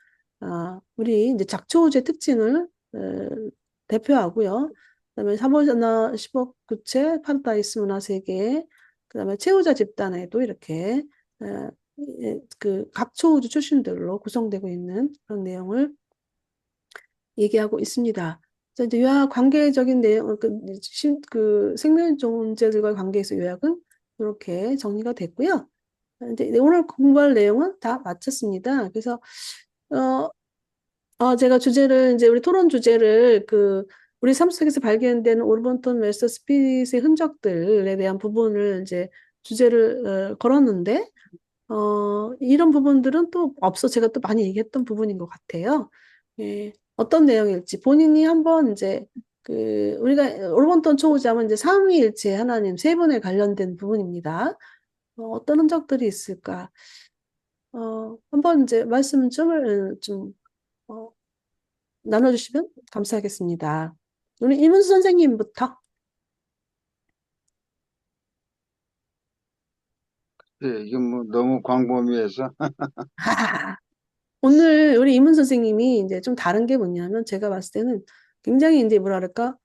S1: 우리 이제 작초우주의 특징을 대표하고요. 그다음에 사보나 10억 구체 파라다이스 문화 세계, 그다음에 채우자 집단에도 이렇게 그 각초우주 출신들로 구성되고 있는 그런 내용을 얘기하고 있습니다. 그래서 이제 요약 관계적인 내용, 그 생명 존재들과의 관계에서 요약은 이렇게 정리가 됐고요. 이제 오늘 공부할 내용은 다 마쳤습니다. 그래서 어, 제가 주제를 이제 우리 토론 주제를 우리 삶 속에서 발견되는 오르본톤 멜서 스피릿의 흔적들에 대한 부분을 이제 주제를 걸었는데 이런 부분들은 또 없어 제가 또 많이 얘기했던 부분인 것 같아요. 예, 어떤 내용일지 본인이 한번 이제 우리가 오르본톤 초호자면 이제 삼위일체 하나님 세 분에 관련된 부분입니다. 어떤 흔적들이 있을까? 한번 이제 말씀 좀 어, 나눠주시면 감사하겠습니다. 우리 이문수 선생님부터.
S2: 네, 이게 뭐 너무 광범위해서
S1: 오늘 우리 이문 선생님이 이제 좀 다른 게 뭐냐면 제가 봤을 때는 굉장히 이제 뭐랄까,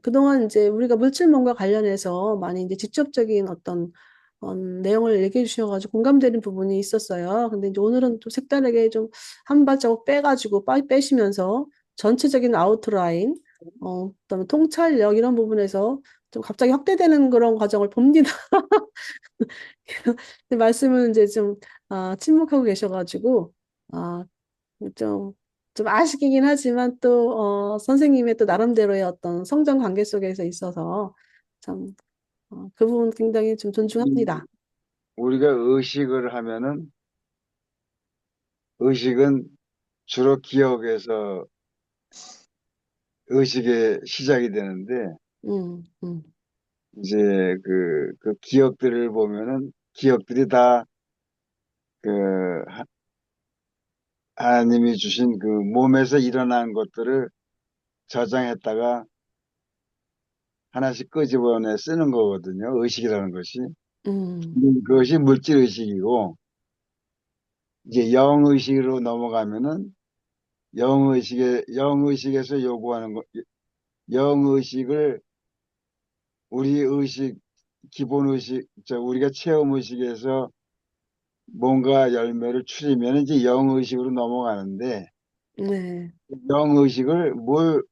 S1: 그동안 이제 우리가 물질론과 관련해서 많이 이제 직접적인 어떤 내용을 얘기해 주셔가지고 공감되는 부분이 있었어요. 근데 이제 오늘은 좀 색다르게 좀 한 발자국 빼가지고 빼시면서 전체적인 아웃라인, 그다음에 통찰력 이런 부분에서 좀 갑자기 확대되는 그런 과정을 봅니다. 말씀을 이제 좀 침묵하고 계셔가지고 아, 좀, 좀 아쉽긴 하지만 또 선생님의 또 나름대로의 어떤 성장 관계 속에서 있어서 참 그 부분 굉장히 좀 존중합니다.
S2: 우리가 의식을 하면은 의식은 주로 기억에서 의식의 시작이 되는데
S1: 음, 음,
S2: 이제 그 기억들을 보면은 기억들이 다 그 하나님이 주신 그 몸에서 일어난 것들을 저장했다가 하나씩 끄집어내 쓰는 거거든요. 의식이라는 것이.
S1: 음,
S2: 그것이 물질 의식이고 이제 영 의식으로 넘어가면은 영 의식에서 요구하는 거, 영 의식을 우리 의식 기본 의식 우리가 체험 의식에서 뭔가 열매를 추리면 이제 영 의식으로 넘어가는데
S1: 네,
S2: 영 의식을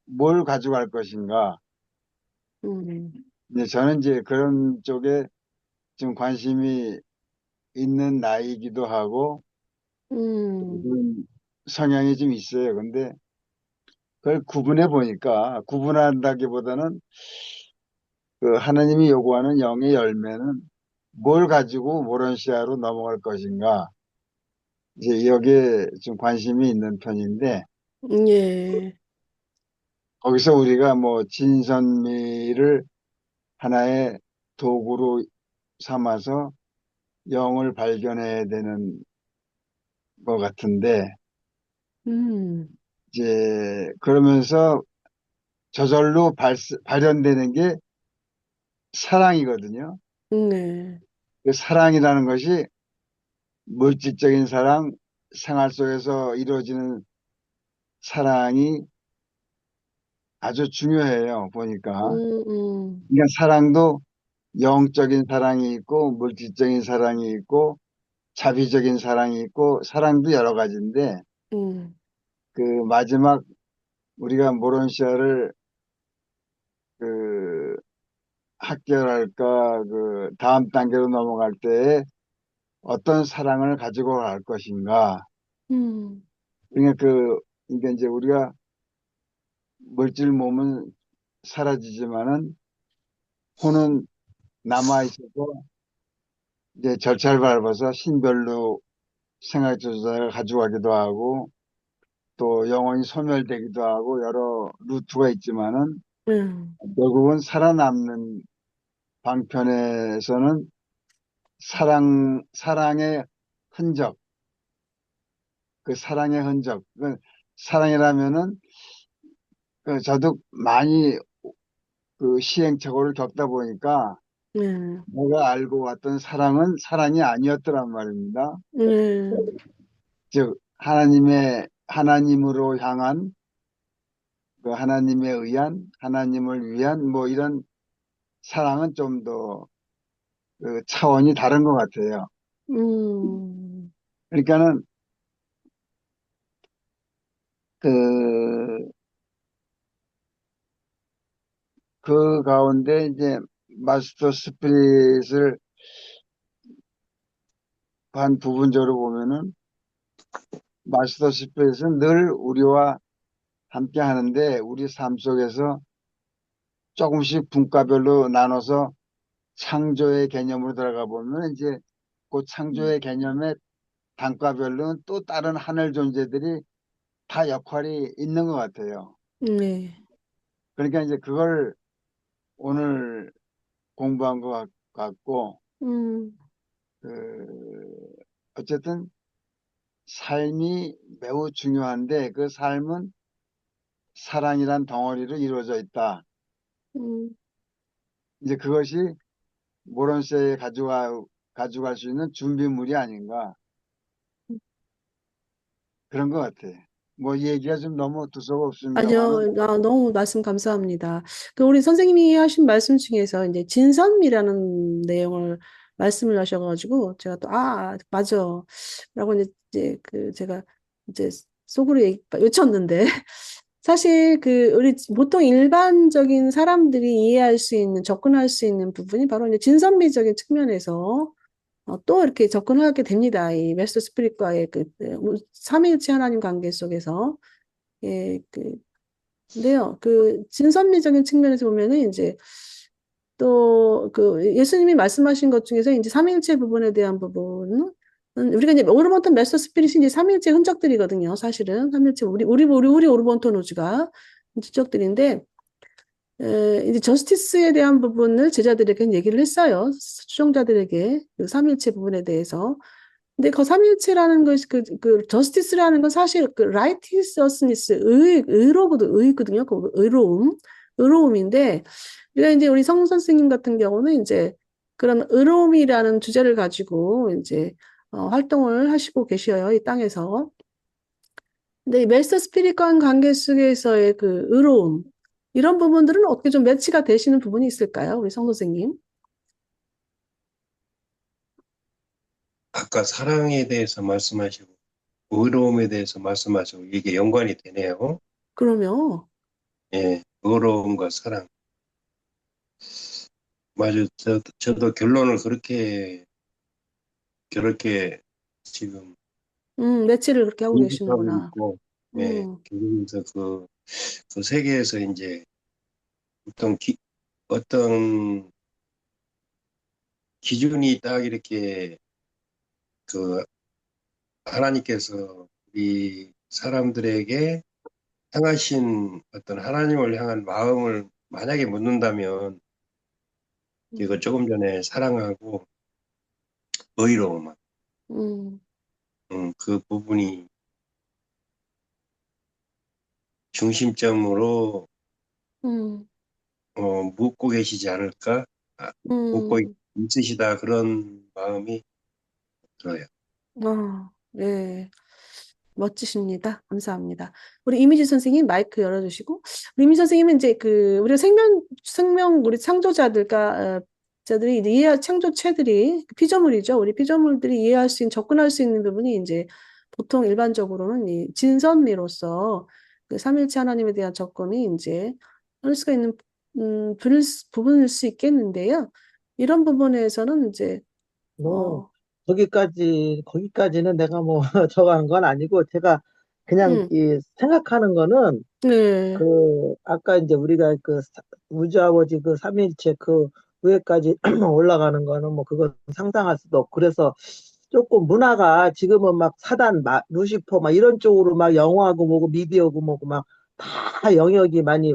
S2: 뭘 가져갈 것인가.
S1: 음,
S2: 이제 저는 이제 그런 쪽에 좀 관심이 있는 나이이기도 하고
S1: 음,
S2: 그런 성향이 좀 있어요. 근데 그걸 구분해 보니까 구분한다기보다는 그 하나님이 요구하는 영의 열매는 뭘 가지고 모런시아로 넘어갈 것인가. 이제 여기에 좀 관심이 있는 편인데
S1: 예,
S2: 거기서 우리가 뭐 진선미를 하나의 도구로 삼아서 영을 발견해야 되는 것 같은데
S1: 음,
S2: 이제 그러면서 저절로 발현되는 게 사랑이거든요.
S1: 네,
S2: 그 사랑이라는 것이 물질적인 사랑, 생활 속에서 이루어지는 사랑이 아주 중요해요, 보니까. 그러니까 사랑도 영적인 사랑이 있고, 물질적인 사랑이 있고, 자비적인 사랑이 있고, 사랑도 여러 가지인데,
S1: 음,
S2: 그 마지막 우리가 모론시아를 그 합격할까, 그 다음 단계로 넘어갈 때 어떤 사랑을 가지고 갈 것인가.
S1: 음,
S2: 그러니까 그러니까 이제 우리가 물질 몸은 사라지지만은 혼은 남아 있어서 이제 절차를 밟아서 신별로 생활조사가 가져가기도 하고 또 영혼이 소멸되기도 하고 여러 루트가 있지만은
S1: 음,
S2: 결국은 살아남는 방편에서는 사랑의 흔적, 그 사랑의 흔적, 그 사랑이라면은 저도 많이 그 시행착오를 겪다 보니까
S1: 네,
S2: 내가 알고 왔던 사랑은 사랑이 아니었더란 말입니다.
S1: 네,
S2: 즉 하나님으로 향한 그 하나님에 의한 하나님을 위한 뭐 이런 사랑은 좀 더 그 차원이 다른 것 같아요.
S1: 음,
S2: 그러니까는 그, 그 가운데 이제 마스터 스피릿을 한 부분적으로 보면은 마스터 스피릿은 늘 우리와 함께 하는데 우리 삶 속에서 조금씩 분과별로 나눠서 창조의 개념으로 들어가 보면 이제 그 창조의 개념의 단과별로는 또 다른 하늘 존재들이 다 역할이 있는 것 같아요.
S1: 네,
S2: 그러니까 이제 그걸 오늘 공부한 것 같고,
S1: 음,
S2: 그, 어쨌든 삶이 매우 중요한데 그 삶은 사랑이란 덩어리로 이루어져 있다.
S1: 음.
S2: 이제 그것이 모론세에 가져갈 수 있는 준비물이 아닌가. 그런 것 같아. 뭐 이 얘기가 좀 너무 두서가 없습니다만은,
S1: 아니요, 너무 말씀 감사합니다. 그 우리 선생님이 하신 말씀 중에서 이제 진선미라는 내용을 말씀을 하셔가지고 제가 또 맞아 라고 이제 그 제가 이제 속으로 외쳤는데 사실 그 우리 보통 일반적인 사람들이 이해할 수 있는 접근할 수 있는 부분이 바로 이제 진선미적인 측면에서 또 이렇게 접근하게 됩니다. 이 메스터 스피릿과의 그 삼위일체 하나님 관계 속에서. 예, 근데요, 그 진선미적인 측면에서 보면은 이제 또 그 예수님이 말씀하신 것 중에서 이제 삼위일체 부분에 대한 부분은 우리가 이제 오르몬턴 메스터 스피릿이 이제 삼위일체 흔적들이거든요. 사실은 삼위일체 우리 오르몬턴 우주가 흔적들인데 이제 저스티스에 대한 부분을 제자들에게 얘기를 했어요. 수종자들에게 그 삼위일체 부분에 대해서. 근데 그 삼일체라는 것이 저스티스라는 건 사실 그 라이티어스니스 의거든요. 그 의로움인데 우리가 이제 우리 성 선생님 같은 경우는 이제 그런 의로움이라는 주제를 가지고 이제 활동을 하시고 계셔요. 이 땅에서. 근데 이 멜서 스피릿과의 관계 속에서의 그 의로움 이런 부분들은 어떻게 좀 매치가 되시는 부분이 있을까요? 우리 성 선생님.
S5: 아까 사랑에 대해서 말씀하시고 의로움에 대해서 말씀하시고 이게 연관이 되네요.
S1: 그러면
S5: 예, 의로움과 사랑. 맞아요. 저도 결론을 그렇게 지금
S1: 매치를 그렇게 하고
S5: 인식하고
S1: 계시는구나.
S5: 있고, 예,
S1: 음.
S5: 그래서 그 세계에서 이제 어떤 어떤 기준이 딱 이렇게 그 하나님께서 우리 사람들에게 향하신 어떤 하나님을 향한 마음을 만약에 묻는다면 이거 조금 전에 사랑하고 의로움,
S1: 음,
S5: 그 부분이 중심점으로
S1: 음,
S5: 묻고 계시지 않을까? 묻고
S1: 음,
S5: 있으시다 그런 마음이 들어요.
S1: 네. 멋지십니다. 감사합니다. 우리 이미지 선생님 마이크 열어주시고, 우리 이미지 선생님은 이제 우리가 우리 창조자들과, 자들이 이제 창조체들이, 피조물이죠. 우리 피조물들이 이해할 수 있는, 접근할 수 있는 부분이 이제 보통 일반적으로는 이 진선미로서 그 삼일체 하나님에 대한 접근이 이제 할 수가 있는, 부분일 수 있겠는데요. 이런 부분에서는 이제,
S4: 뭐,
S1: 어,
S4: 거기까지는 내가 뭐, 적어한 건 아니고, 제가 그냥
S1: 음,
S4: 이 생각하는 거는,
S1: 네,
S4: 아까 이제 우리가 우주 아버지 그 삼위일체 그 위에까지 올라가는 거는 뭐, 그거 상상할 수도 없고, 그래서 조금 문화가 지금은 막 사단, 루시퍼 막 이런 쪽으로 막 영화고 뭐고 미디어고 뭐고 막 다 영역이 많이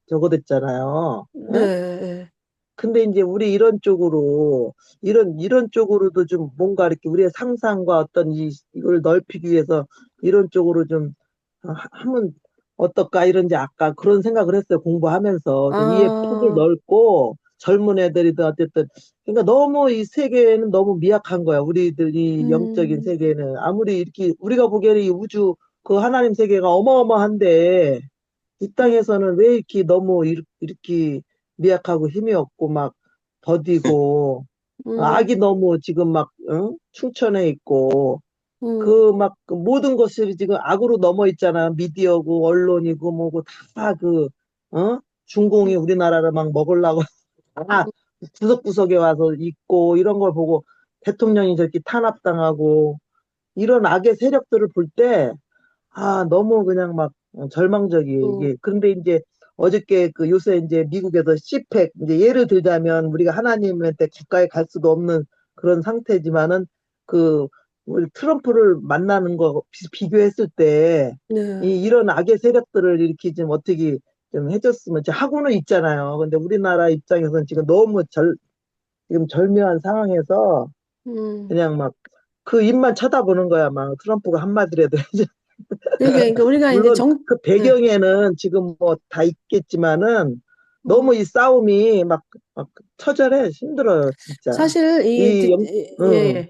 S4: 저거 됐잖아요. 예?
S1: 네.
S4: 근데 이제 우리 이런 쪽으로, 이런 쪽으로도 좀 뭔가 이렇게 우리의 상상과 어떤 이걸 넓히기 위해서 이런 쪽으로 좀 하면 어떨까 이런지 아까 그런 생각을 했어요. 공부하면서. 좀 이해 폭을
S1: 아,
S4: 넓고 젊은 애들이든 어쨌든. 그러니까 너무 이 세계는 너무 미약한 거야. 우리들 이 영적인
S1: 음,
S4: 세계는. 아무리 이렇게 우리가 보기에는 이 우주 그 하나님 세계가 어마어마한데 이
S1: 음,
S4: 땅에서는 왜 이렇게 너무 이렇게 미약하고 힘이 없고 막 더디고
S1: 음,
S4: 악이 너무 지금 막 충천해 있고
S1: 음,
S4: 그 막 그 모든 것이 지금 악으로 넘어 있잖아. 미디어고 언론이고 뭐고 다 그 중공이 우리나라를 막 먹으려고 다 구석구석에 와서 있고 이런 걸 보고 대통령이 저렇게 탄압당하고 이런 악의 세력들을 볼때 너무 그냥 막 절망적이에요,
S1: 음,
S4: 이게. 그런데 이제 어저께 그 요새 이제 미국에서 시팩, 이제 예를 들자면 우리가 하나님한테 가까이 갈 수도 없는 그런 상태지만은 그 우리 트럼프를 만나는 거 비교했을 때
S1: 네.
S4: 이런 악의 세력들을 이렇게 좀 어떻게 좀 해줬으면 하고는 있잖아요. 근데 우리나라 입장에서는 지금 너무 지금 절묘한 상황에서
S1: 음.
S4: 그냥 막 그 입만 쳐다보는 거야. 막 트럼프가 한마디라도
S1: 그러니까 우리가 이제
S4: 물론 그
S1: 네.
S4: 배경에는 지금 뭐 다 있겠지만은
S1: 음.
S4: 너무 이 싸움이 막 처절해. 힘들어요, 진짜.
S1: 사실
S4: 이 영, 응,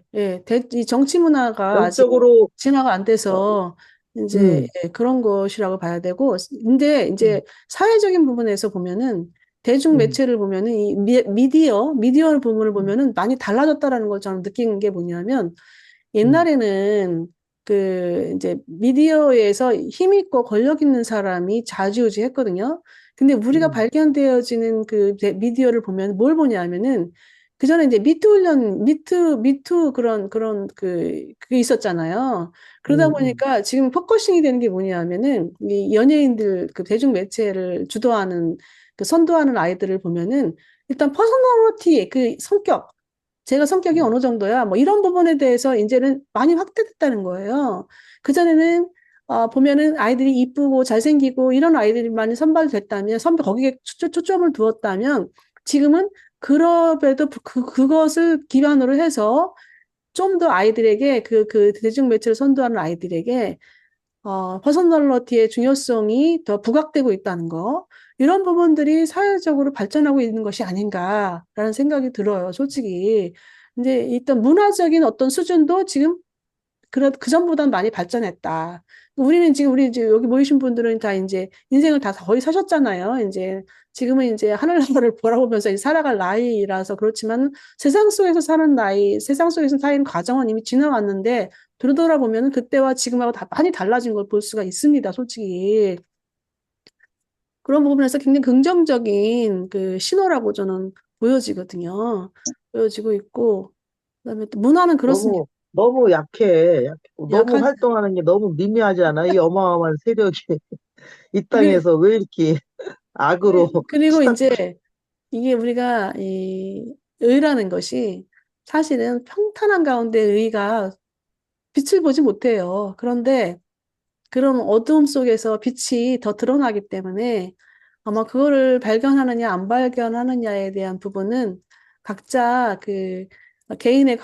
S1: 이 정치 문화가 아직
S4: 영적으로,
S1: 진화가 안
S4: 어,
S1: 돼서 이제
S4: 음,
S1: 그런 것이라고 봐야 되고, 근데
S4: 음,
S1: 이제 사회적인 부분에서 보면은 대중
S4: 음,
S1: 매체를 보면은 이 미디어 부분을 보면은 많이 달라졌다라는 걸 저는 느낀 게 뭐냐면,
S4: 음,
S1: 옛날에는 그 이제 미디어에서 힘 있고 권력 있는 사람이 좌지우지했거든요. 근데 우리가
S4: 음,
S1: 발견되어지는 그 미디어를 보면 뭘 보냐면은 그 전에 이제 미투 그런 그게 있었잖아요. 그러다
S4: 음,
S1: 보니까 지금 포커싱이 되는 게 뭐냐면은 이 연예인들 그 대중 매체를 주도하는 그 선도하는 아이들을 보면은 일단 퍼스널리티 그 성격 제가 성격이
S4: 음,
S1: 어느 정도야 뭐 이런 부분에 대해서 이제는 많이 확대됐다는 거예요. 그전에는 보면은 아이들이 이쁘고 잘생기고 이런 아이들만 선발됐다면 거기에 초점을 두었다면 지금은 그럼에도 그것을 기반으로 해서 좀 더 아이들에게 그 대중매체를 선도하는 아이들에게 퍼스널리티의 중요성이 더 부각되고 있다는 거. 이런 부분들이 사회적으로 발전하고 있는 것이 아닌가라는 생각이 들어요, 솔직히. 이제 일단 문화적인 어떤 수준도 지금 그전보다는 많이 발전했다. 우리 이제 여기 모이신 분들은 다 이제 인생을 다 거의 사셨잖아요. 이제 지금은 이제 하늘나라를 보라보면서 이제 살아갈 나이라서 그렇지만 세상 속에서 사는 과정은 이미 지나왔는데 돌아보면 그때와 지금하고 다 많이 달라진 걸 볼 수가 있습니다. 솔직히. 그런 부분에서 굉장히 긍정적인 그 신호라고 저는 보여지거든요. 보여지고 있고, 그다음에 또 문화는 그렇습니다.
S4: 너무 약해. 너무
S1: 약한,
S4: 활동하는 게 너무 미미하지 않아? 이 어마어마한 세력이 이
S1: 그리,
S4: 땅에서 왜 이렇게 악으로
S1: 그리고
S4: 치닫고,
S1: 이제 이게 우리가 이 의라는 것이 사실은 평탄한 가운데 의가 빛을 보지 못해요. 그런데 그런 어두움 속에서 빛이 더 드러나기 때문에 아마 그거를 발견하느냐 안 발견하느냐에 대한 부분은 각자 그 개인의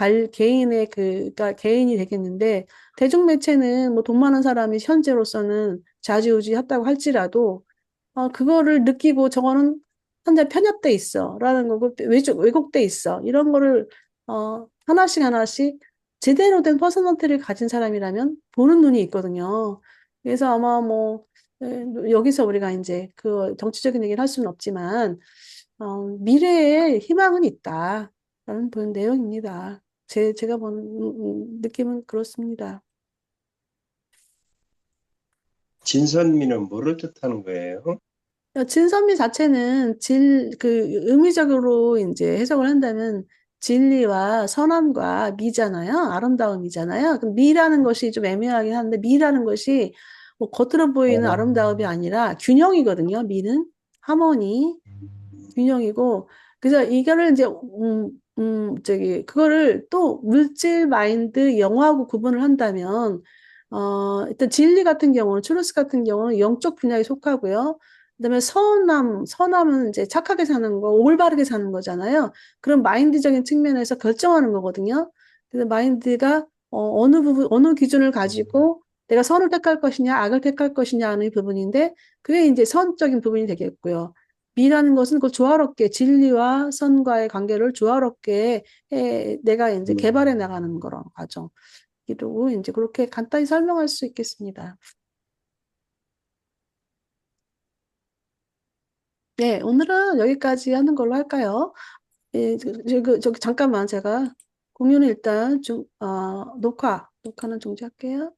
S1: 그러니까 개인이 되겠는데 대중매체는 뭐 돈 많은 사람이 현재로서는 좌지우지했다고 할지라도 그거를 느끼고 저거는 현재 편협돼 있어. 라는 거고, 왜곡돼 있어. 이런 거를, 하나씩 하나씩 제대로 된 퍼스널리티를 가진 사람이라면 보는 눈이 있거든요. 그래서 아마 뭐, 여기서 우리가 이제 그 정치적인 얘기를 할 수는 없지만, 미래에 희망은 있다. 라는 그런 내용입니다. 제가 보는 느낌은 그렇습니다.
S5: 진선미는 뭐를 뜻하는 거예요?
S1: 진선미 자체는 의미적으로 이제 해석을 한다면 진리와 선함과 미잖아요. 아름다움이잖아요. 그럼 미라는 것이 좀 애매하긴 한데 미라는 것이 뭐 겉으로 보이는
S5: 어,
S1: 아름다움이 아니라 균형이거든요. 미는 하모니, 균형이고 그래서 이거를 이제 그거를 또 물질, 마인드, 영하고 구분을 한다면, 일단 진리 같은 경우는, 추로스 같은 경우는 영적 분야에 속하고요. 그다음에 선함은 이제 착하게 사는 거, 올바르게 사는 거잖아요. 그런 마인드적인 측면에서 결정하는 거거든요. 그래서 마인드가 어느 부분, 어느 기준을 가지고 내가 선을 택할 것이냐, 악을 택할 것이냐 하는 부분인데, 그게 이제 선적인 부분이 되겠고요. 미라는 것은 그 조화롭게 진리와 선과의 관계를 조화롭게 내가 이제 개발해 나가는 그런 과정이라고 이제 그렇게 간단히 설명할 수 있겠습니다. 네, 오늘은 여기까지 하는 걸로 할까요? 예, 저기 잠깐만 제가 공유는 일단 녹화는 중지할게요.